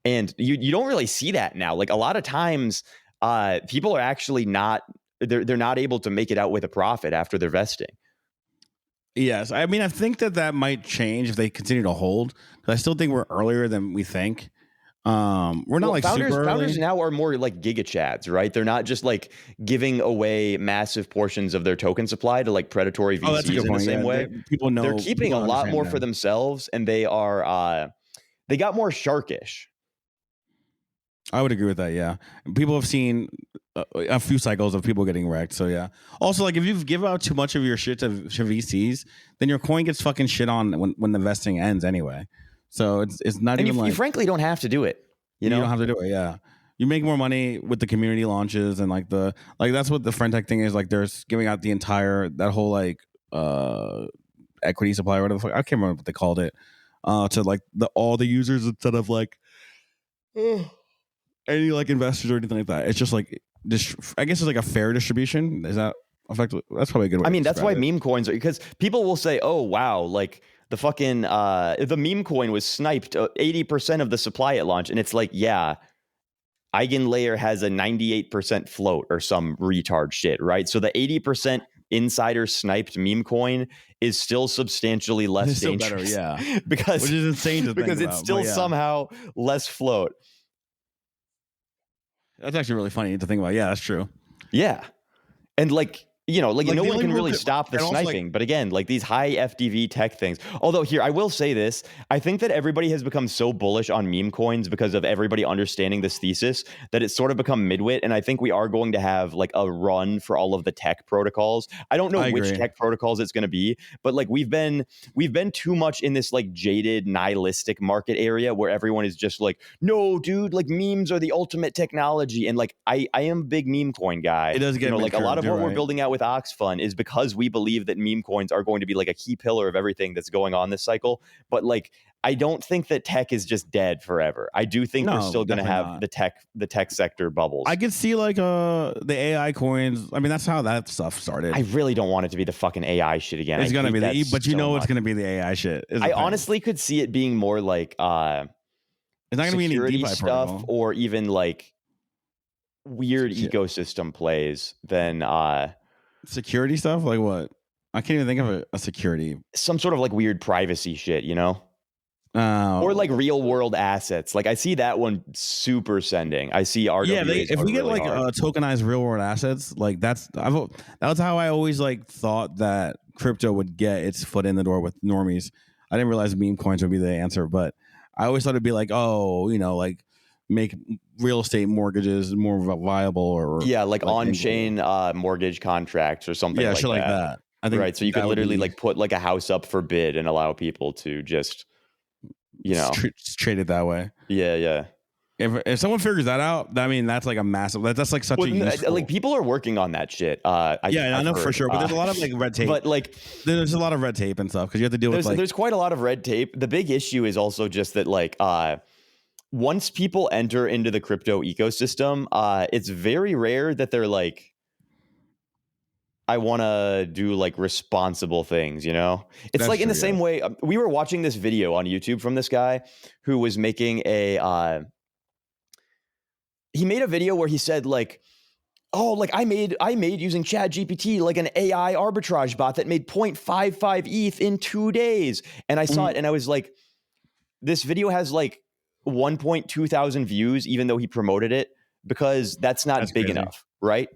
And you don't really see that now. Like a lot of times people are actually they're not able to make it out with a profit after they're vesting. Yes. I mean, I think that might change if they continue to hold. I still think we're earlier than we think. We're not like founders, super early. Founders now are more like Giga Chads, right? They're not just like giving away massive portions of their token supply to like predatory VCs in the same way. People know they're keeping a lot more for themselves, and they are they got more sharkish. I would agree with that. Yeah, people have seen a few cycles of people getting wrecked. So yeah. Also, like if you give out too much of your shit to VCs, then your coin gets fucking shit on when the vesting ends anyway. So it's not even like you frankly don't have to do it. You know? You don't have to do it. Yeah. You make more money with the community launches and like that's what the Friendtech thing is. Like, they're giving out that whole like equity supply or whatever the fuck. I can't remember what they called it. To like all the users instead of like any like investors or anything like that. It's just like I guess it's like a fair distribution. Is that effective? That's probably a good way. I mean, that's why meme coins are, because people will say, "Oh wow, like the fucking the meme coin was sniped 80% of the supply at launch," and it's like, yeah. Eigenlayer has a 98% float or some retard shit, right? So the 80% insider sniped meme coin is still substantially less dangerous. Better, yeah. because which is insane to because think it's about, still somehow less float. That's actually really funny to think about. Yeah, that's true. Yeah. And like, you know, like no one can really stop the sniping. But again, like these high FDV tech things. Although here, I will say this. I think that everybody has become so bullish on meme coins because of everybody understanding this thesis that it's sort of become midwit. And I think we are going to have like a run for all of the tech protocols. I don't know which tech protocols it's going to be, but like we've been too much in this like jaded, nihilistic market area where everyone is just like, no, dude, like memes are the ultimate technology. And like I am a big meme coin guy. It does get like a lot of what we're building out with Oxfund is because we believe that meme coins are going to be like a key pillar of everything that's going on this cycle. But like, I don't think that tech is just dead forever. I do think we're still going to have the tech sector bubbles. I could see like the AI coins. I mean, that's how that stuff started. I really don't want it to be the fucking AI shit again. It's going to be but you know it's going to be the AI shit. I honestly could see it being more like it's not going to be any DeFi stuff protocol. Or even like weird ecosystem plays than security stuff. Like what? I can't even think of a security. Some sort of like weird privacy shit, you know? Or like real world assets. Like I see that one super sending. I see RWAs. Yeah, if we get really like tokenized real world assets, like that was how I always like thought that crypto would get its foot in the door with normies. I didn't realize meme coins would be the answer, but I always thought it'd be like, oh, you know, like make real estate mortgages more viable, or like on-chain mortgage contracts or something. Yeah, shit like that. I think so you could literally like put like a house up for bid and allow people to just, you know, trade it that way. Yeah. If someone figures that out, I mean, that's like a massive. That's like such a useful, like people are working on that shit. I know for sure, but there's a lot of like red tape. But like, there's a lot of red tape and stuff because you have to deal with like. There's quite a lot of red tape. The big issue is also just that like once people enter into the crypto ecosystem, it's very rare that they're like, I want to do like responsible things, you know? It's like in the same way, we were watching this video on YouTube from this guy who was making he made a video where he said like, oh, like I made using ChatGPT like an AI arbitrage bot that made 0.55 ETH in 2 days. And I saw it and I was like, this video has like 1.2 thousand views, even though he promoted it, because that's big crazy. Enough, right?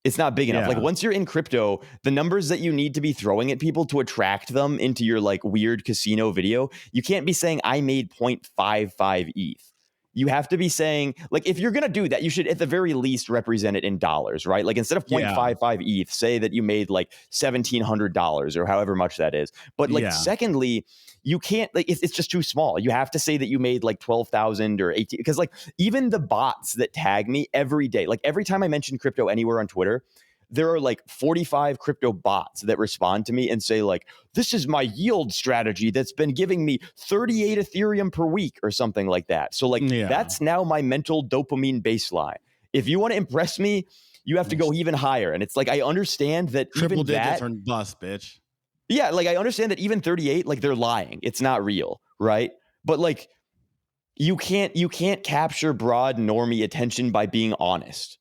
It's not big enough. Like once you're in crypto, the numbers that you need to be throwing at people to attract them into your like weird casino video, you can't be saying I made 0.55 ETH. You have to be saying, like, if you're going to do that, you should at the very least represent it in dollars, right? Like instead of 0.55 ETH, say that you made like $1,700 or however much that is. But like, secondly, you can't, like, it's just too small. You have to say that you made like 12,000 or 18, because like even the bots that tag me every day, like every time I mention crypto anywhere on Twitter, there are like 45 crypto bots that respond to me and say like, this is my yield strategy that's been giving me 38 Ethereum per week or something like that. So like, that's now my mental dopamine baseline. If you want to impress me, you have to go even higher. And it's like, I understand that triple even digits that are bust, bitch. Yeah, like I understand that even 38, like they're lying. It's not real, right? But like you can't capture broad normie attention by being honest.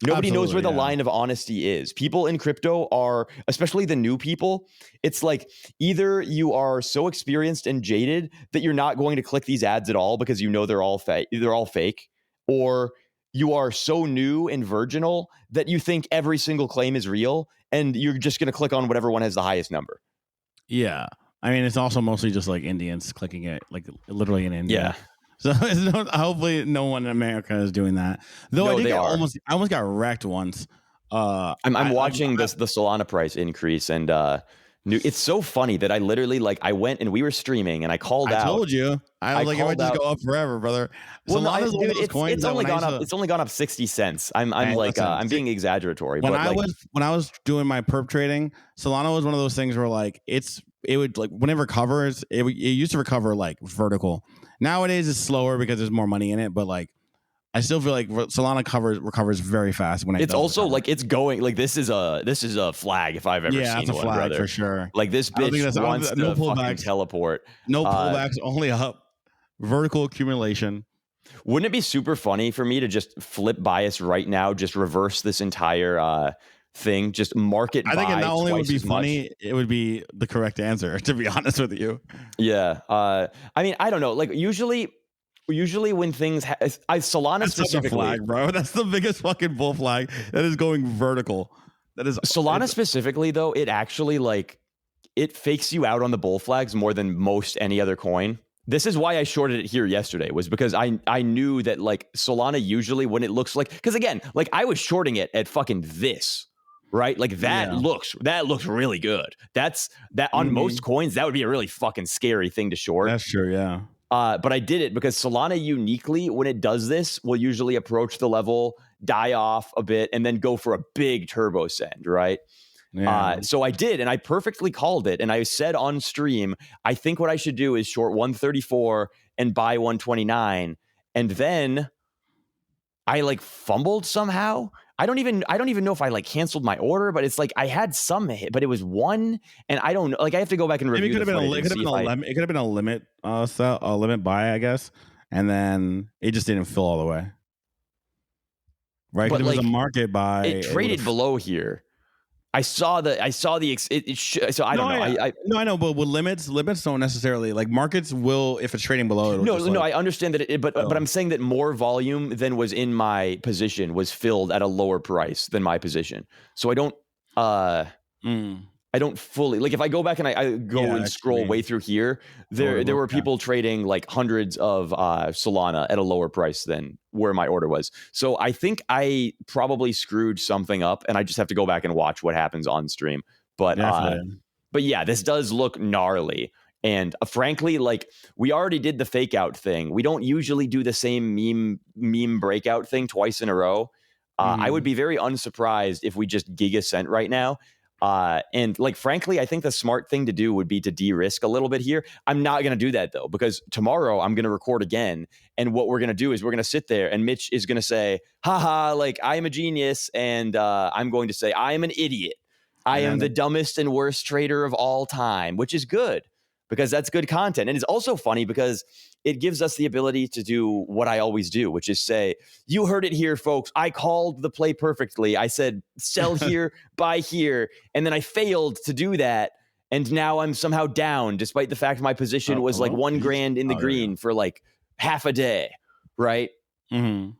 Nobody knows where the line of honesty is. People in crypto are, especially the new people, it's like either you are so experienced and jaded that you're not going to click these ads at all because you know they're all fake, or you are so new and virginal that you think every single claim is real and you're just going to click on whatever one has the highest number. Yeah. I mean, it's also mostly just like Indians clicking it, like literally in India. Yeah. So hopefully no one in America is doing that. Though I think I almost got wrecked once. I'm watching the Solana price increase, and It's so funny that I literally I went and we were streaming and I called out. I told you. I was like, it might just go up forever, brother. Well, Solana's one of those coins it's only gone up. It's only gone up 60 cents. I'm I'm being exaggeratory. When I was doing my perp trading, Solana was one of those things where it would when it recovers, it used to recover vertical. Nowadays it's slower because there's more money in it, but I still feel like Solana recovers very fast when it's also recover. It's going this is a flag if I've ever seen one. Yeah, it's a flag brother. For sure. This bitch wants to fucking teleport. No pullbacks, only up. Vertical accumulation. Wouldn't it be super funny for me to just flip bias right now, just reverse this entire thing, just market? I think it not only would be funny, it would be the correct answer, to be honest with you. Yeah. I mean, I don't know. Usually when things Solana that's specifically, flag, bro. That's the biggest fucking bull flag that is going vertical. That is Solana specifically, though. It actually it fakes you out on the bull flags more than most any other coin. This is why I shorted it here yesterday, was because I knew that Solana usually when it looks because again, I was shorting it at fucking this, right? That looks really good. That on most coins, that would be a really fucking scary thing to short. That's true, yeah. But I did it because Solana uniquely, when it does this, will usually approach the level, die off a bit, and then go for a big turbo send, right? Yeah. So I did, and I perfectly called it. And I said on stream, I think what I should do is short 134 and buy 129. And then I fumbled somehow. I don't even know if I canceled my order, but it's I had some hit, but it was one, and I don't know. I have to go back and review. Maybe it could have been a limit a limit buy, I guess, and then it just didn't fill all the way, right? Because it was a market buy. It traded below here. I saw the so I don't know. I know, but with limits don't necessarily markets will, if it's trading below. No, I understand that, but I'm saying that more volume than was in my position was filled at a lower price than my position. So I don't I don't fully if I go back and I go and scroll way through here, there were people trading hundreds of Solana at a lower price than where my order was. So I think I probably screwed something up, and I just have to go back and watch what happens on stream. But yeah, this does look gnarly. And frankly, we already did the fake out thing. We don't usually do the same meme breakout thing twice in a row. I would be very unsurprised if we just giga cent right now. And frankly, I think the smart thing to do would be to de-risk a little bit here. I'm not going to do that though, because tomorrow I'm going to record again. And what we're going to do is we're going to sit there and Mitch is going to say, haha, I am a genius. And I'm going to say, I am an idiot. I am the dumbest and worst trader of all time, which is good because that's good content. And it's also funny because it gives us the ability to do what I always do, which is say, you heard it here, folks. I called the play perfectly. I said, sell here, buy here. And then I failed to do that. And now I'm somehow down, despite the fact my position was $1 grand in the green for half a day. Right. Mm-hmm.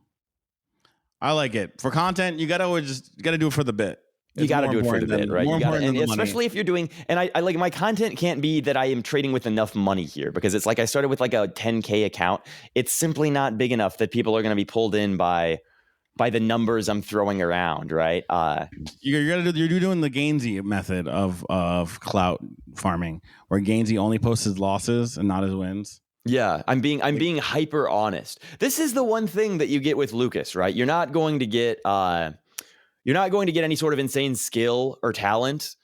I like it. For content, you got to do it for the bit. You got to do it for the bit, right? You gotta, and especially if you're doing, and I my content can't be that I am trading with enough money here, because it's I started with a 10K account. It's simply not big enough that people are going to be pulled in by the numbers I'm throwing around, right? You're doing the Gainsey method of clout farming, where Gainsey only posts his losses and not his wins. Yeah, I'm being hyper honest. This is the one thing that you get with Lucas, right? You're not going to get any sort of insane skill or talent,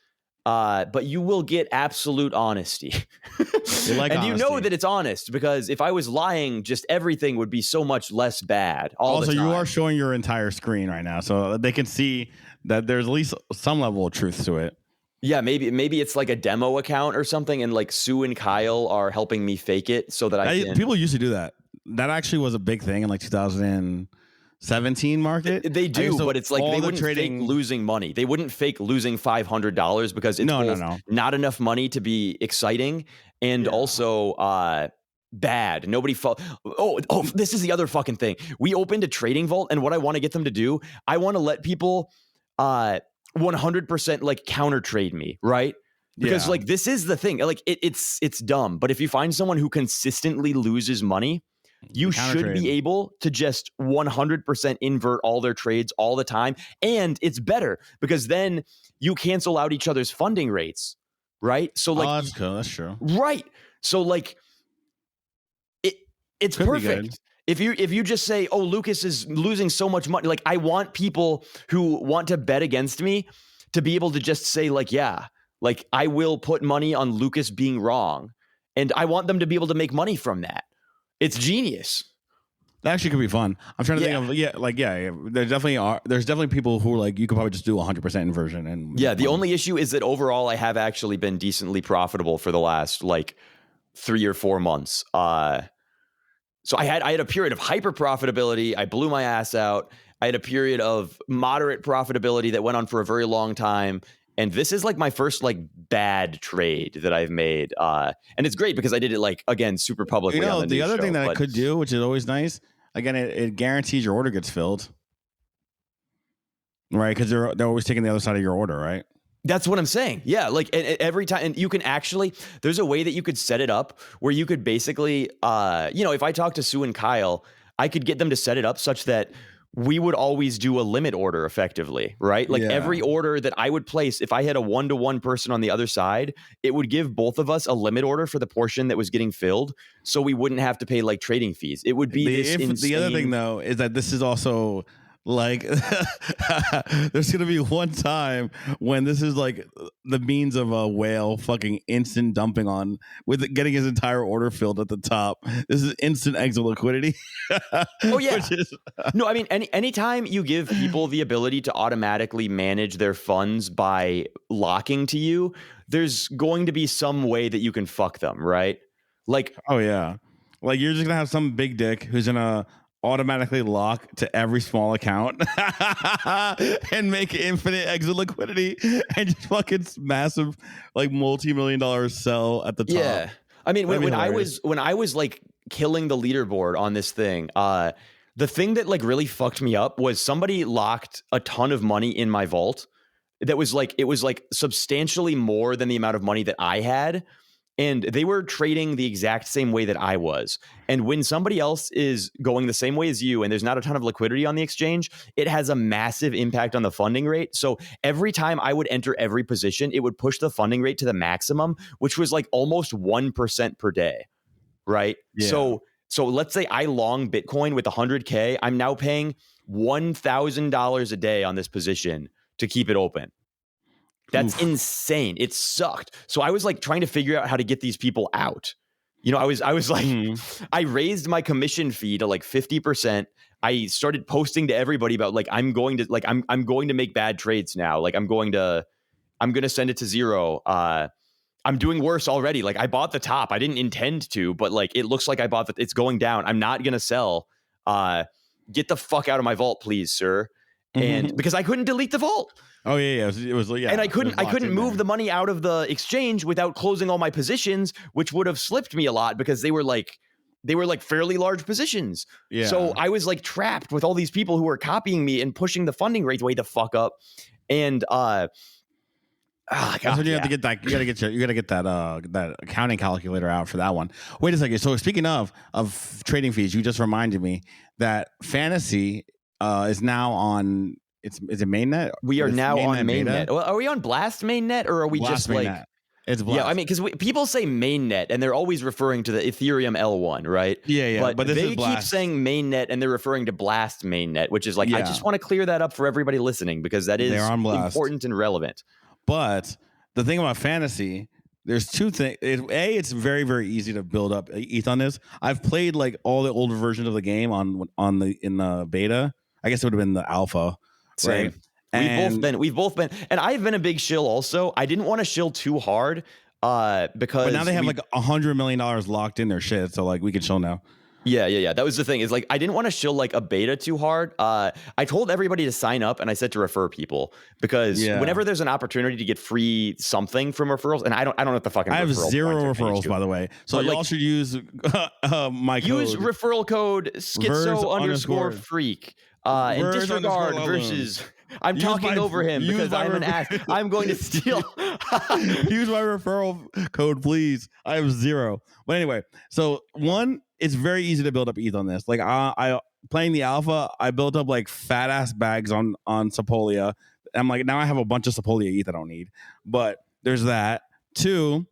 but you will get absolute honesty. And honesty. You know that it's honest, because if I was lying, just everything would be so much less bad all the time. You are showing your entire screen right now, so they can see that there's at least some level of truth to it. Yeah, maybe it's a demo account or something, and Sue and Kyle are helping me fake it so that I can... People used to do that. That actually was a big thing in 2017 market. They do, but it's they wouldn't fake losing money. They wouldn't fake losing $500 because it's not enough money to be exciting, and also bad. Nobody this is the other fucking thing. We opened a trading vault, and what I want to get them to do, I want to let people 100% counter trade me, right? Because this is the thing. It's dumb, but if you find someone who consistently loses money, you should be able to just 100% invert all their trades all the time. And it's better because then you cancel out each other's funding rates, right? So like, that's cool. That's true. Right. So like, it's Could perfect. If you just say, oh, Lucas is losing so much money, like I want people who want to bet against me to be able to just say like, yeah, like I will put money on Lucas being wrong. And I want them to be able to make money from that. It's genius. That actually could be fun. I'm trying to think of there's definitely people who are like, you could probably just do 100% inversion. And the only issue is that overall I have actually been decently profitable for the last like 3 or 4 months. So I had a period of hyper profitability. I blew my ass out. I had a period of moderate profitability that went on for a very long time. And this is like my first like bad trade that I've made. And it's great because I did it like, again, super publicly. On the other show, thing that I could do, which is always nice, again, it guarantees your order gets filled. Right? Because they're always taking the other side of your order, right? That's what I'm saying. Yeah, like and every time, and you can actually, there's a way that you could set it up where you could basically, if I talk to Sue and Kyle, I could get them to set it up such that we would always do a limit order effectively, right? Like every order that I would place, if I had a 1-to-1 person on the other side, it would give both of us a limit order for the portion that was getting filled, so we wouldn't have to pay like trading fees. It would be the other thing though is that this is also like there's gonna be one time when this is like the means of a whale fucking instant dumping on with it, getting his entire order filled at the top. This is instant exit liquidity. Oh yeah. No, I mean anytime you give people the ability to automatically manage their funds by locking to you, there's going to be some way that you can fuck them, right? Like, oh yeah, like you're just gonna have some big dick who's gonna automatically lock to every small account and make infinite exit liquidity and just fucking massive like multi-million-dollar sell at the top. Yeah. I mean, when I was like killing the leaderboard on this thing, the thing that like really fucked me up was somebody locked a ton of money in my vault. That was like, it was like substantially more than the amount of money that I had. And they were trading the exact same way that I was. And when somebody else is going the same way as you and there's not a ton of liquidity on the exchange, it has a massive impact on the funding rate. So every time I would enter every position, it would push the funding rate to the maximum, which was like almost 1% per day, right? Yeah. So let's say I long Bitcoin with 100K. I'm now paying $1,000 a day on this position to keep it open. That's insane. It sucked. So I was like trying to figure out how to get these people out. You know, I was like, I raised my commission fee to like 50%. I started posting to everybody about like, I'm going to make bad trades now. Like I'm going to send it to zero. I'm doing worse already. Like I bought the top. I didn't intend to, but like, it looks like I bought it's going down. I'm not going to sell. Get the fuck out of my vault, please, sir. And because I couldn't delete the vault. Oh yeah. It was and I couldn't move the money out of the exchange without closing all my positions, which would have slipped me a lot because they were like fairly large positions. Yeah. So I was like trapped with all these people who were copying me and pushing the funding rate way the fuck up. And that's when you have to get that. You gotta get that accounting calculator out for that one. Wait a second. So speaking of trading fees, you just reminded me that Fantasy is now on. Is it mainnet? We are now on mainnet. Well, are we on Blast mainnet or are we Blast just mainnet. Like? It's Blast. Yeah, I mean, because people say mainnet and they're always referring to the Ethereum L1, right? Yeah. But they keep saying mainnet and they're referring to Blast mainnet, which is like I just want to clear that up for everybody listening because that is important and relevant. But the thing about Fantasy, there's two things. It's very, very easy to build up ETH on this. I've played like all the older versions of the game in the beta. I guess it would have been the alpha. Same. Right? We've both been, and I've been a big shill also. I didn't want to shill too hard because. But now they have like $100 million locked in their shit, so like we can shill now. Yeah. That was the thing. Is like I didn't want to shill like a beta too hard. I told everybody to sign up, and I said to refer people because whenever there's an opportunity to get free something from referrals, and I don't know what the fucking. I have zero referrals, by the way. So y'all should use my code. Use referral code schizo_freak. In disregard versus. I'm talking over him because I'm an ass. I'm going to steal. Use my referral code, please. I have zero. But anyway, so one, it's very easy to build up ETH on this. Like I playing the alpha, I built up like fat ass bags on Sepolia. I'm like, now I have a bunch of Sepolia ETH I don't need. But there's that. 2,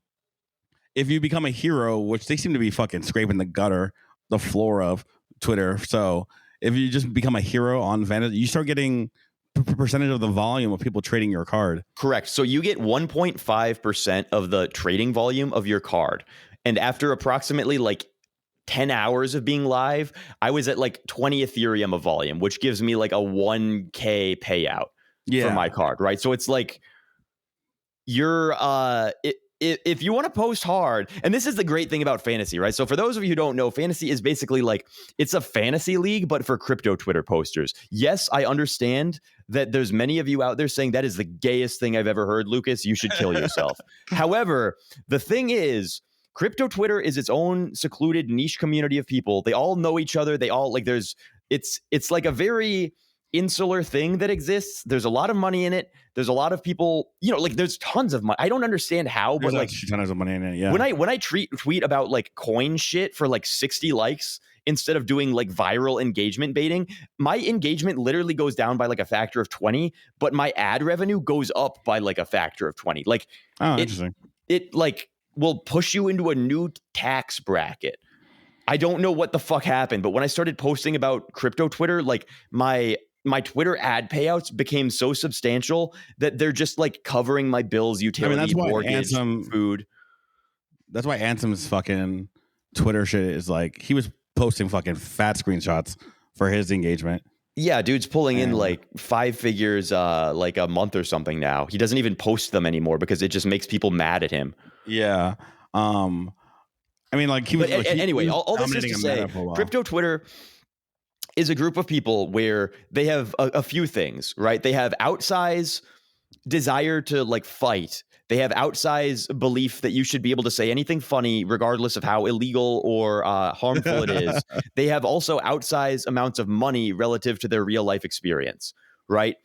if you become a hero, which they seem to be fucking scraping the floor of Twitter. So if you just become a hero on Vanity, you start getting percentage of the volume of people trading your card. Correct. So you get 1.5% of the trading volume of your card. And after approximately like 10 hours of being live, I was at like 20 Ethereum of volume, which gives me like a 1K payout for my card, right? So it's like you're if you want to post hard, and this is the great thing about fantasy, right? So for those of you who don't know, fantasy is basically like it's a fantasy league, but for crypto Twitter posters. Yes, I understand that there's many of you out there saying that is the gayest thing I've ever heard, Lucas. You should kill yourself. However, the thing is, crypto Twitter is its own secluded niche community of people. They all know each other. They all like it's like a very insular thing that exists. There's a lot of money in it. There's a lot of people, like there's tons of money. I don't understand how, but like tons of money in it. Yeah. When I tweet about like coin shit for like 60 likes instead of doing like viral engagement baiting, my engagement literally goes down by like a factor of 20, but my ad revenue goes up by like a factor of 20. Like, interesting. It like will push you into a new tax bracket. I don't know what the fuck happened, but when I started posting about crypto Twitter, like my Twitter ad payouts became so substantial that they're just like covering my bills, utility, mortgage, food. That's why Anthem's fucking Twitter shit is like, he was posting fucking fat screenshots for his engagement. Yeah, dude's pulling in like 5 figures like a month or something now. He doesn't even post them anymore because it just makes people mad at him. Yeah. I mean, like he was. Anyway, all this is to say, crypto Twitter is a group of people where they have a few things, right? They have outsized desire to like fight. They have outsized belief that you should be able to say anything funny, regardless of how illegal or harmful it is. They have also outsized amounts of money relative to their real life experience, right?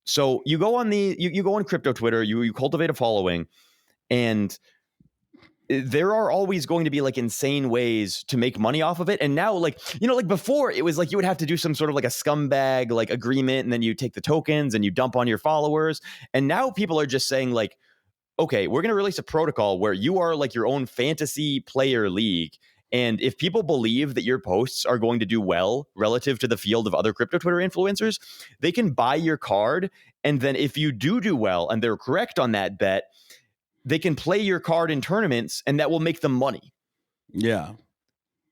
So you go on you go on crypto Twitter, you cultivate a following, and there are always going to be like insane ways to make money off of it. And now like before it was like you would have to do some sort of like a scumbag like agreement, and then you take the tokens and you dump on your followers. And now people are just saying like, okay, we're going to release a protocol where you are like your own fantasy player league. And if people believe that your posts are going to do well relative to the field of other crypto Twitter influencers, they can buy your card. And then if you do well and they're correct on that bet, they can play your card in tournaments, and that will make them money. Yeah.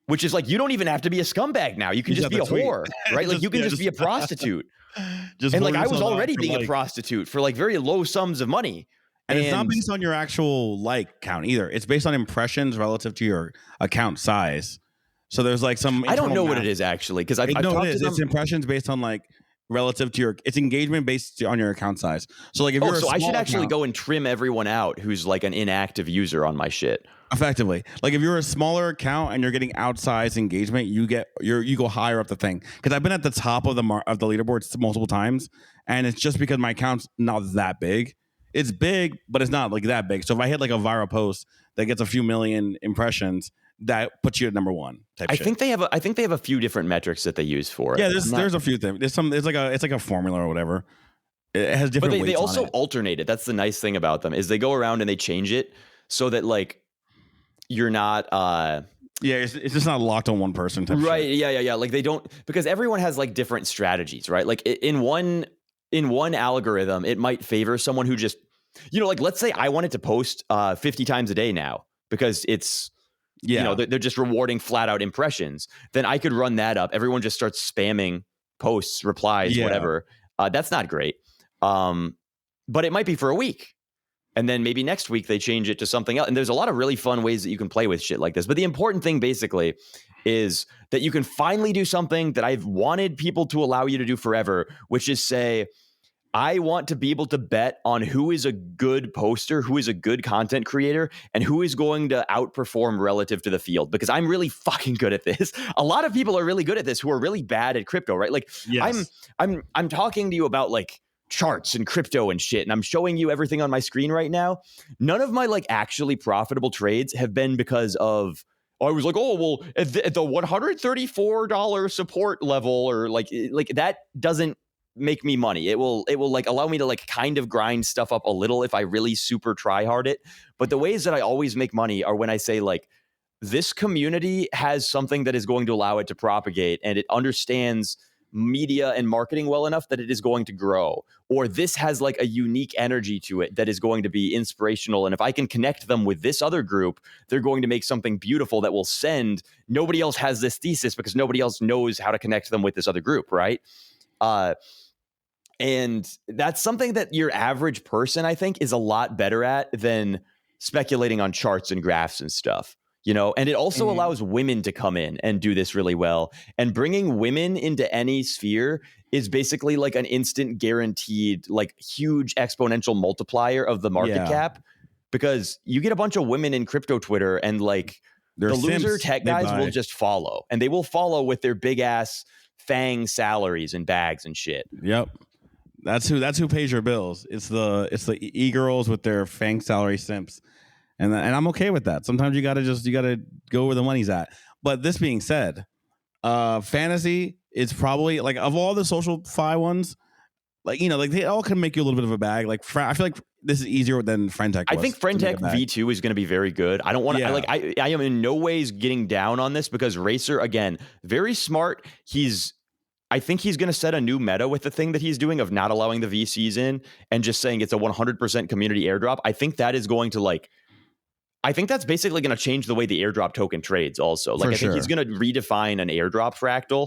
Which is like, you don't even have to be a scumbag now. You can just be a whore, right? Like you can just be a prostitute. And like I was already being a prostitute for like very low sums of money. And it's not based on your actual like count either. It's based on impressions relative to your account size. So there's like some. I don't know what it is actually, because I've talked to them. It's impressions based on like relative to it's engagement based on your account size. So like if you're I should actually go and trim everyone out who's like an inactive user on my shit. Effectively, like if you're a smaller account and you're getting outsized engagement, you go higher up the thing. Because I've been at the top of the leaderboards multiple times, and it's just because my account's not that big. It's big, but it's not like that big. So if I hit like a viral post that gets a few million impressions, that puts you at number one. I think they have a few different metrics that they use for it. Yeah, there's a few things. It's like a formula or whatever. It has different. But they also alternate it. That's the nice thing about them, is they go around and they change it so that like you're not. Yeah, it's just not locked on one person. Right. Yeah. Like they don't, because everyone has like different strategies, right? Like in one algorithm, it might favor someone who just, like let's say I wanted to post 50 times a day now because it's. Yeah, they're just rewarding flat out impressions. Then I could run that up. Everyone just starts spamming posts, replies, whatever. That's not great. But it might be for a week. And then maybe next week they change it to something else. And there's a lot of really fun ways that you can play with shit like this. But the important thing basically is that you can finally do something that I've wanted people to allow you to do forever, which is say, I want to be able to bet on who is a good poster, who is a good content creator, and who is going to outperform relative to the field, because I'm really fucking good at this. A lot of people are really good at this who are really bad at crypto, right? Like yes. I'm talking to you about like charts and crypto and shit, and I'm showing you everything on my screen right now. None of my like actually profitable trades have been because of I was like, oh, well, at the $134 support level, or like that doesn't make me money. It will like allow me to like kind of grind stuff up a little if I really super try hard it. But the ways that I always make money are when I say like, this community has something that is going to allow it to propagate, and it understands media and marketing well enough that it is going to grow, or this has like a unique energy to it that is going to be inspirational, and if I can connect them with this other group, they're going to make something beautiful that will send. Nobody else has this thesis because nobody else knows how to connect them with this other group, right? And that's something that your average person, I think, is a lot better at than speculating on charts and graphs and stuff. And it also allows women to come in and do this really well. And bringing women into any sphere is basically like an instant guaranteed, like huge exponential multiplier of the market cap, because you get a bunch of women in crypto Twitter and like the loser tech guys will just follow, and they will follow with their big ass FANG salaries and bags and shit. Yep. That's who pays your bills. It's the e-girls with their FANG salary simps. And I'm okay with that. Sometimes you gotta go where the money's at. But this being said, fantasy is probably like, of all the social fi ones, like like they all can make you a little bit of a bag. Like I feel like this is easier than Friendtech. I think Friendtech V2 is going to be very good. I don't want to I am in no ways getting down on this because Racer, again, very smart. I think he's going to set a new meta with the thing that he's doing of not allowing the VCs in and just saying it's a 100% community airdrop. I think that is going to I think that's basically going to change the way the airdrop token trades also. Like, I think he's going to redefine an airdrop fractal.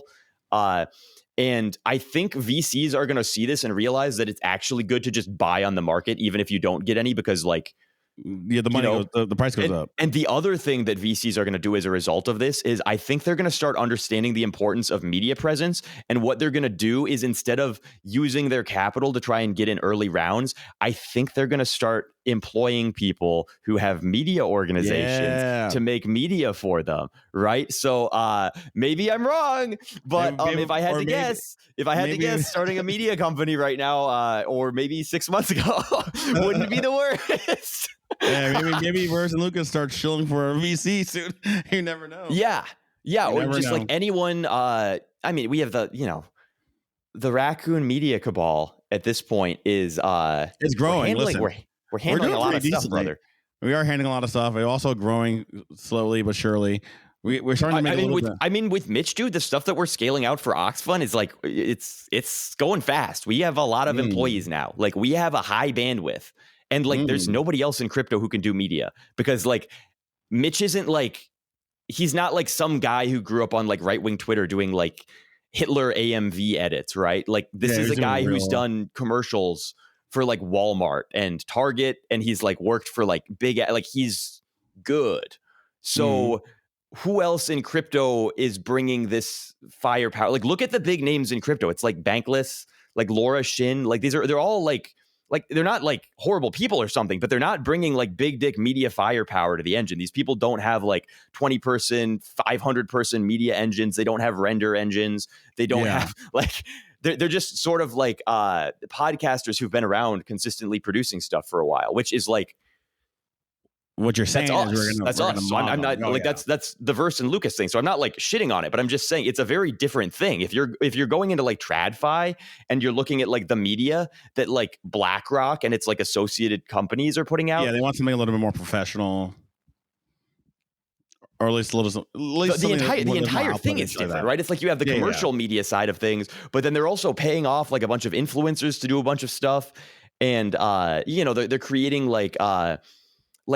And I think VCs are going to see this and realize that it's actually good to just buy on the market, even if you don't get any, because like, the money goes, the price goes up. And the other thing that VCs are going to do as a result of this is I think they're going to start understanding the importance of media presence. And what they're going to do is, instead of using their capital to try and get in early rounds, I think they're going to start employing people who have media organizations to make media for them. Right. So maybe I'm wrong, but if I had to guess, starting a media company right now, or maybe 6 months ago, wouldn't be the worst. Yeah, maybe Verse and Lucas start shilling for a VC soon. You never know. Yeah, or just like anyone. I mean, we have the Raccoon Media Cabal at this point is it's growing. We're handling a lot of stuff, brother. We are handling a lot of stuff. We're also growing slowly but surely. We're starting to make with Mitch, dude, the stuff that we're scaling out for Oxfund is like it's going fast. We have a lot of employees now. Like, we have a high bandwidth. And like, there's nobody else in crypto who can do media, because like Mitch isn't like, he's not like some guy who grew up on like right-wing Twitter doing like Hitler AMV edits, right? Like, this is a guy who's done commercials for like Walmart and Target, and he's like worked for like he's good. So who else in crypto is bringing this firepower? Like, look at the big names in crypto. It's like Bankless, like Laura Shin, like they're all like they're not like horrible people or something, but they're not bringing like big dick media firepower to the engine. These people don't have like 20-person, 500-person media engines. They don't have render engines. They don't have like, they're just sort of like podcasters who've been around consistently producing stuff for a while, which is like, what you're saying that's us. So I'm not that's the Verse and Lucas thing. So I'm not like shitting on it, but I'm just saying it's a very different thing. If you're going into like TradFi and you're looking at like the media that like BlackRock and its like associated companies are putting out, they want something a little bit more professional, or at least the entire thing is different, right? It's like you have the commercial media side of things, but then they're also paying off like a bunch of influencers to do a bunch of stuff, and they're creating like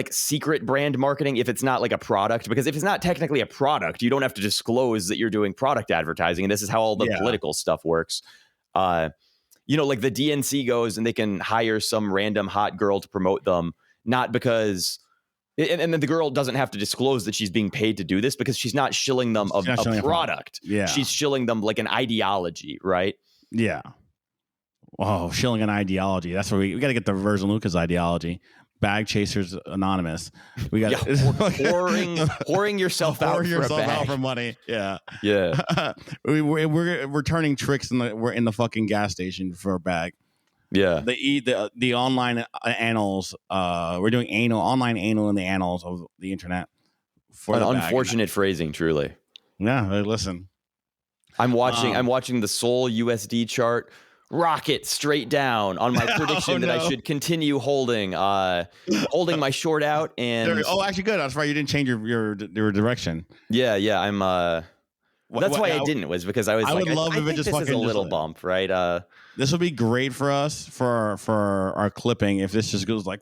secret brand marketing if it's not like a product, because if it's not technically a product, you don't have to disclose that you're doing product advertising. And this is how all the political stuff works. Like the DNC goes and they can hire some random hot girl to promote them, not because, and then the girl doesn't have to disclose that she's being paid to do this, because she's not shilling them a product. She's shilling them like an ideology, right? Yeah. Oh, shilling an ideology. That's where we got to get the Verse and Lucas ideology. Bag Chasers Anonymous. We got whoring yourself out for money. Yeah. We're turning tricks we're in the fucking gas station for a bag. Yeah. The online annals. We're doing online anal in the annals of the internet. For an unfortunate phrasing, truly. Yeah. Listen. I'm watching the Sol USD chart rocket straight down on my prediction that I should continue holding my short out. And actually, good. That's right. You didn't change your direction. Yeah. I'm. That's why I didn't. Was because I was. I would love if it just fucking a little bump, right? This would be great for us for our clipping if this just goes like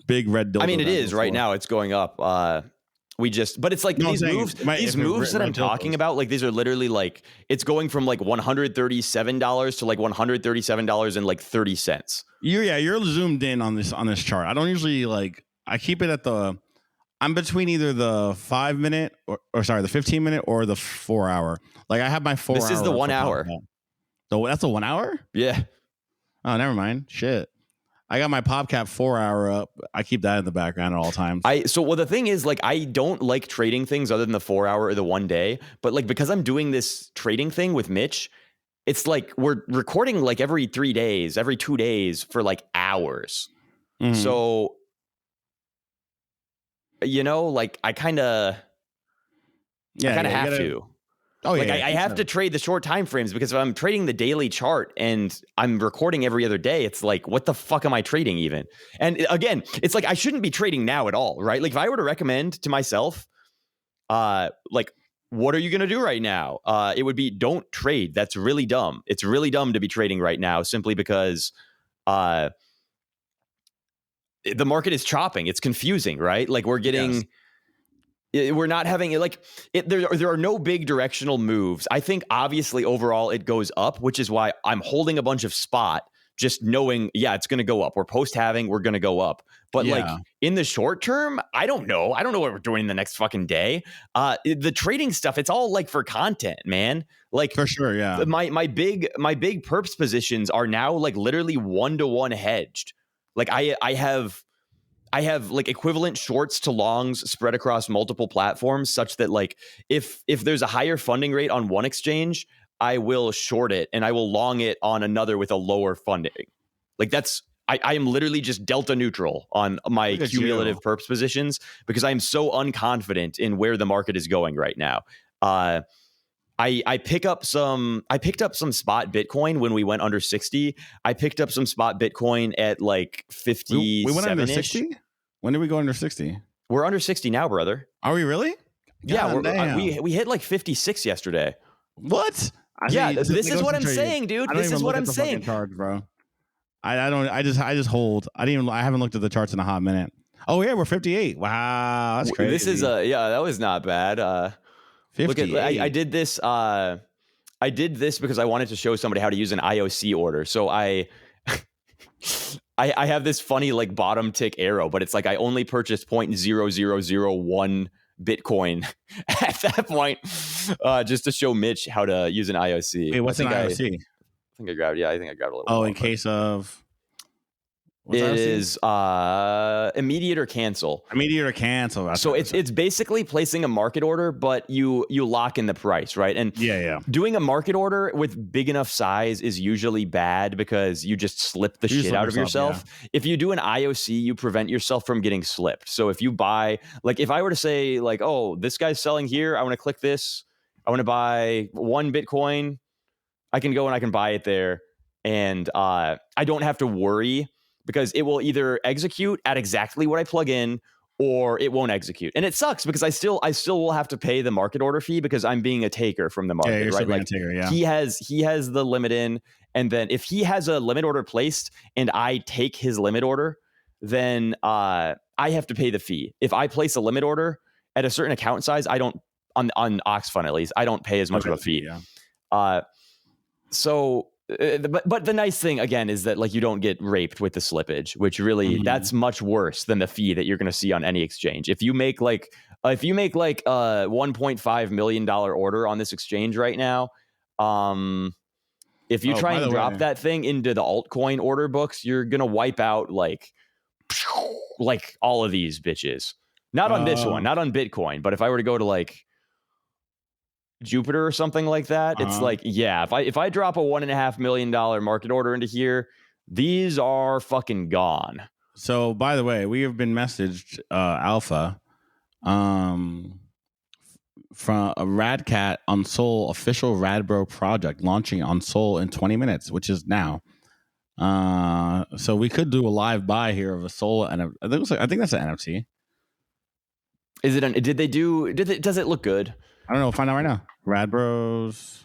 big red dildo. I mean, it is right now. It's going up. But it's like these moves that I'm talking about, like these are literally like it's going from like $137 to like $137.30. You're zoomed in on this chart. I don't usually I keep it at I'm between either the 5 minute or the 15 minute or the 4 hour. Like I have my 4 hour. This is the 1 hour. So that's a 1 hour? Yeah. Oh, never mind. Shit. I got my PopCap 4 hour up. I keep that in the background at all times. The thing is, like, I don't like trading things other than the 4 hour or the 1 day. But like, because I'm doing this trading thing with Mitch, it's like we're recording like every 3 days, every 2 days for like hours. Mm-hmm. So, like I kind of have to. I have to trade the short time frames because if I'm trading the daily chart and I'm recording every other day, it's like, what the fuck am I trading even? And again, it's like I shouldn't be trading now at all, right? Like if I were to recommend to myself, like, what are you going to do right now? It would be don't trade. That's really dumb. It's really dumb to be trading right now simply because the market is chopping. It's confusing, right? Like we're getting... Yes. We're not having there are no big directional moves. I think obviously overall it goes up, which is why I'm holding a bunch of spot, just knowing, it's going to go up. We're post-halving, we're going to go up. But like in the short term, I don't know. I don't know what we're doing the next fucking day. The trading stuff, it's all like for content, man. Like for sure, yeah. My big perps positions are now like literally 1-to-1 hedged. Like I have like equivalent shorts to longs spread across multiple platforms such that like if there's a higher funding rate on one exchange, I will short it and I will long it on another with a lower funding. Like I am literally just delta neutral on my cumulative perps positions because I'm so unconfident in where the market is going right now. I picked up some spot Bitcoin when we went under 60. I picked up some spot Bitcoin at like 57. We went under 60? When did we go under 60? We're under 60 now, brother. Are we really? Yeah, we hit like 56 yesterday. What? This is what I'm saying, dude. This is what I'm saying. Charts, bro. I just hold. I haven't looked at the charts in a hot minute. Oh yeah, we're 58. Wow, that's crazy. This is that was not bad. 58. Look at I did this. I did this because I wanted to show somebody how to use an IOC order. So I have this funny like bottom tick arrow, but it's like I only purchased 0.0001 Bitcoin at that point, just to show Mitch how to use an IOC. Wait, what's an IOC? I think I grabbed a little. Oh, in case of. It is immediate or cancel. Immediate or cancel. So it's basically placing a market order, but you lock in the price, right? And doing a market order with big enough size is usually bad because you just slip the shit out of yourself. Yeah. If you do an IOC, you prevent yourself from getting slipped. So if you buy, like if I were to say like, oh, this guy's selling here, I want to click this. I want to buy 1 Bitcoin. I can go and I can buy it there. And I don't have to worry because it will either execute at exactly what I plug in or it won't execute. And it sucks because I still will have to pay the market order fee because I'm being a taker from the market, right? Like he has the limit in, and then if he has a limit order placed and I take his limit order, then I have to pay the fee. If I place a limit order at a certain account size, I don't on Oxfund at least, I don't pay as much of a fee. Yeah. But the nice thing again is that like you don't get raped with the slippage, which really that's much worse than the fee that you're going to see on any exchange. If you make like a $1.5 million order on this exchange right now, if you try and drop that thing into the altcoin order books, you're going to wipe out like all of these bitches. Not on this one, not on Bitcoin, but if I were to go to like Jupiter or something like that, it's like, if I drop a $1.5 million market order into here, these are fucking gone. So by the way, we have been messaged Alpha from a Rad Cat on Sol official Radbro project launching on Sol in 20 minutes, which is now. So we could do a live buy here of a Sol, and I think that's an NFT. Is it? Does it look good? I don't know. We'll find out right now. Radbros.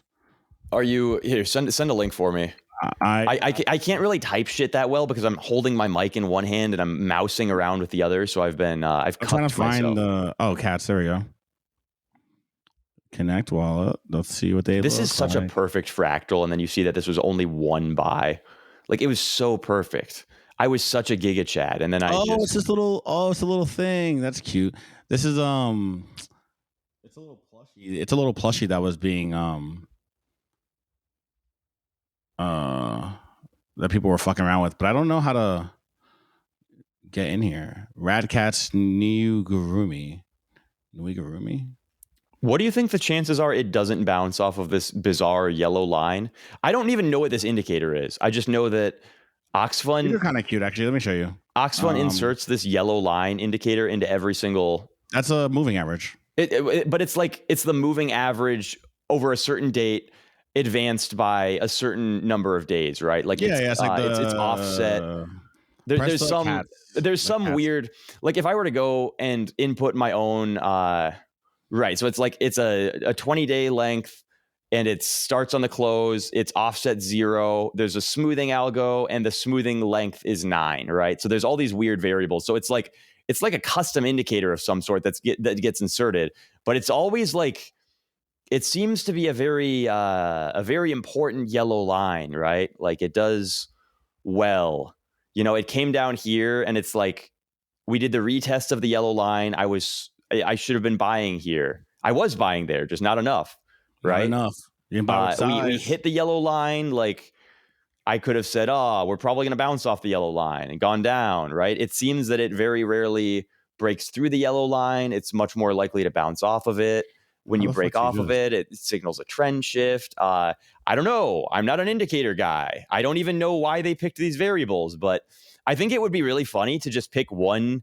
Are you here? Send a link for me. I can't really type shit that well because I'm holding my mic in one hand and I'm mousing around with the other. So I'm trying to find the cats. There we go. Connect wallet. Let's see what they. This is such a perfect fractal, and then you see that this was only one buy. Like, it was so perfect. I was such a giga Chad, and then it's this little. Oh, it's a little thing. That's cute. This is It's a little plushie. It's a little plushie that was being that people were fucking around with, but I don't know how to get in here. Radcat's Nugurumi. What do you think the chances are it doesn't bounce off of this bizarre yellow line? I don't even know what this indicator is. I just know that Oxfund... These are kind of cute, actually. Let me show you. Oxfund inserts this yellow line indicator into every single... That's a moving average. But it's like, it's the moving average over a certain date advanced by a certain number of days, right? Like, it's offset. There's some weird... Like, if I were to go and input my own... Right. So it's like, it's a 20-day length and it starts on the close. It's offset 0. There's a smoothing algo and the smoothing length is 9. Right. So there's all these weird variables. So it's like a custom indicator of some sort that gets inserted, but it's always like, it seems to be a very important yellow line, right? Like, it does well, it came down here and it's like, we did the retest of the yellow line. I should have been buying here. I was buying there, just not enough, right? Not enough. You can buy we hit the yellow line. Like, I could have said, we're probably going to bounce off the yellow line and gone down, right? It seems that it very rarely breaks through the yellow line. It's much more likely to bounce off of it. When you break off of it, it signals a trend shift. I don't know. I'm not an indicator guy. I don't even know why they picked these variables, but I think it would be really funny to just pick one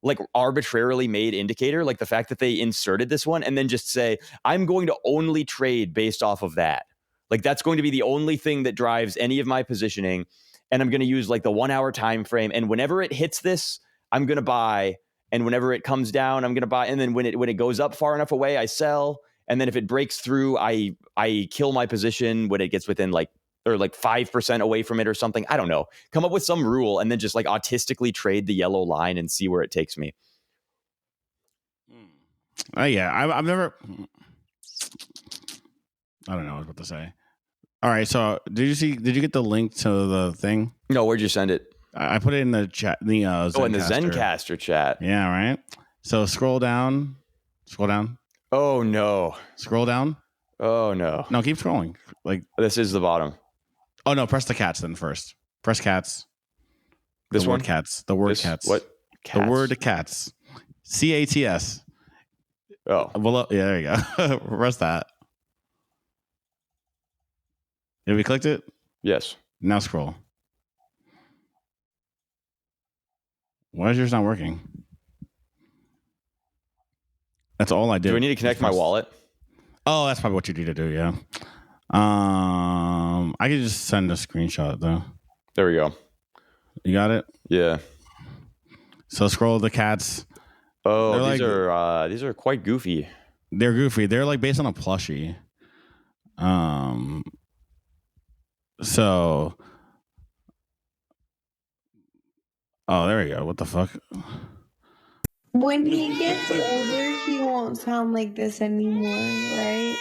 like arbitrarily made indicator, like the fact that they inserted this one and then just say, I'm going to only trade based off of that. Like, that's going to be the only thing that drives any of my positioning. And I'm going to use like the 1 hour time frame. And whenever it hits this, I'm going to buy. And whenever it comes down, I'm going to buy. And then when it goes up far enough away, I sell. And then if it breaks through, I kill my position when it gets within like 5% away from it or something. I don't know. Come up with some rule and then just like autistically trade the yellow line and see where it takes me. Yeah, I've never... I don't know what I was about to say. All right, so did you get the link to the thing? No, where'd you send it? I put it in the chat. In the Zencaster chat. Yeah, right. So scroll down. Oh no. Scroll down. Oh no. No, keep scrolling. Like, this is the bottom. Oh no, press the cats then first. Press cats. This one? Cats. The word cats. What? Cats? The word cats. CATS. Oh. Well, yeah, there you go. Press that. Have we clicked it? Yes. Now scroll. Why is yours not working? That's all I did. Do I need to connect my wallet? Oh, that's probably what you need to do, yeah. I could just send a screenshot though. There we go. You got it? Yeah. So scroll the cats. Oh, these are quite goofy. They're goofy. They're like based on a plushie. So there we go. What the fuck? When he gets older, he won't sound like this anymore, right?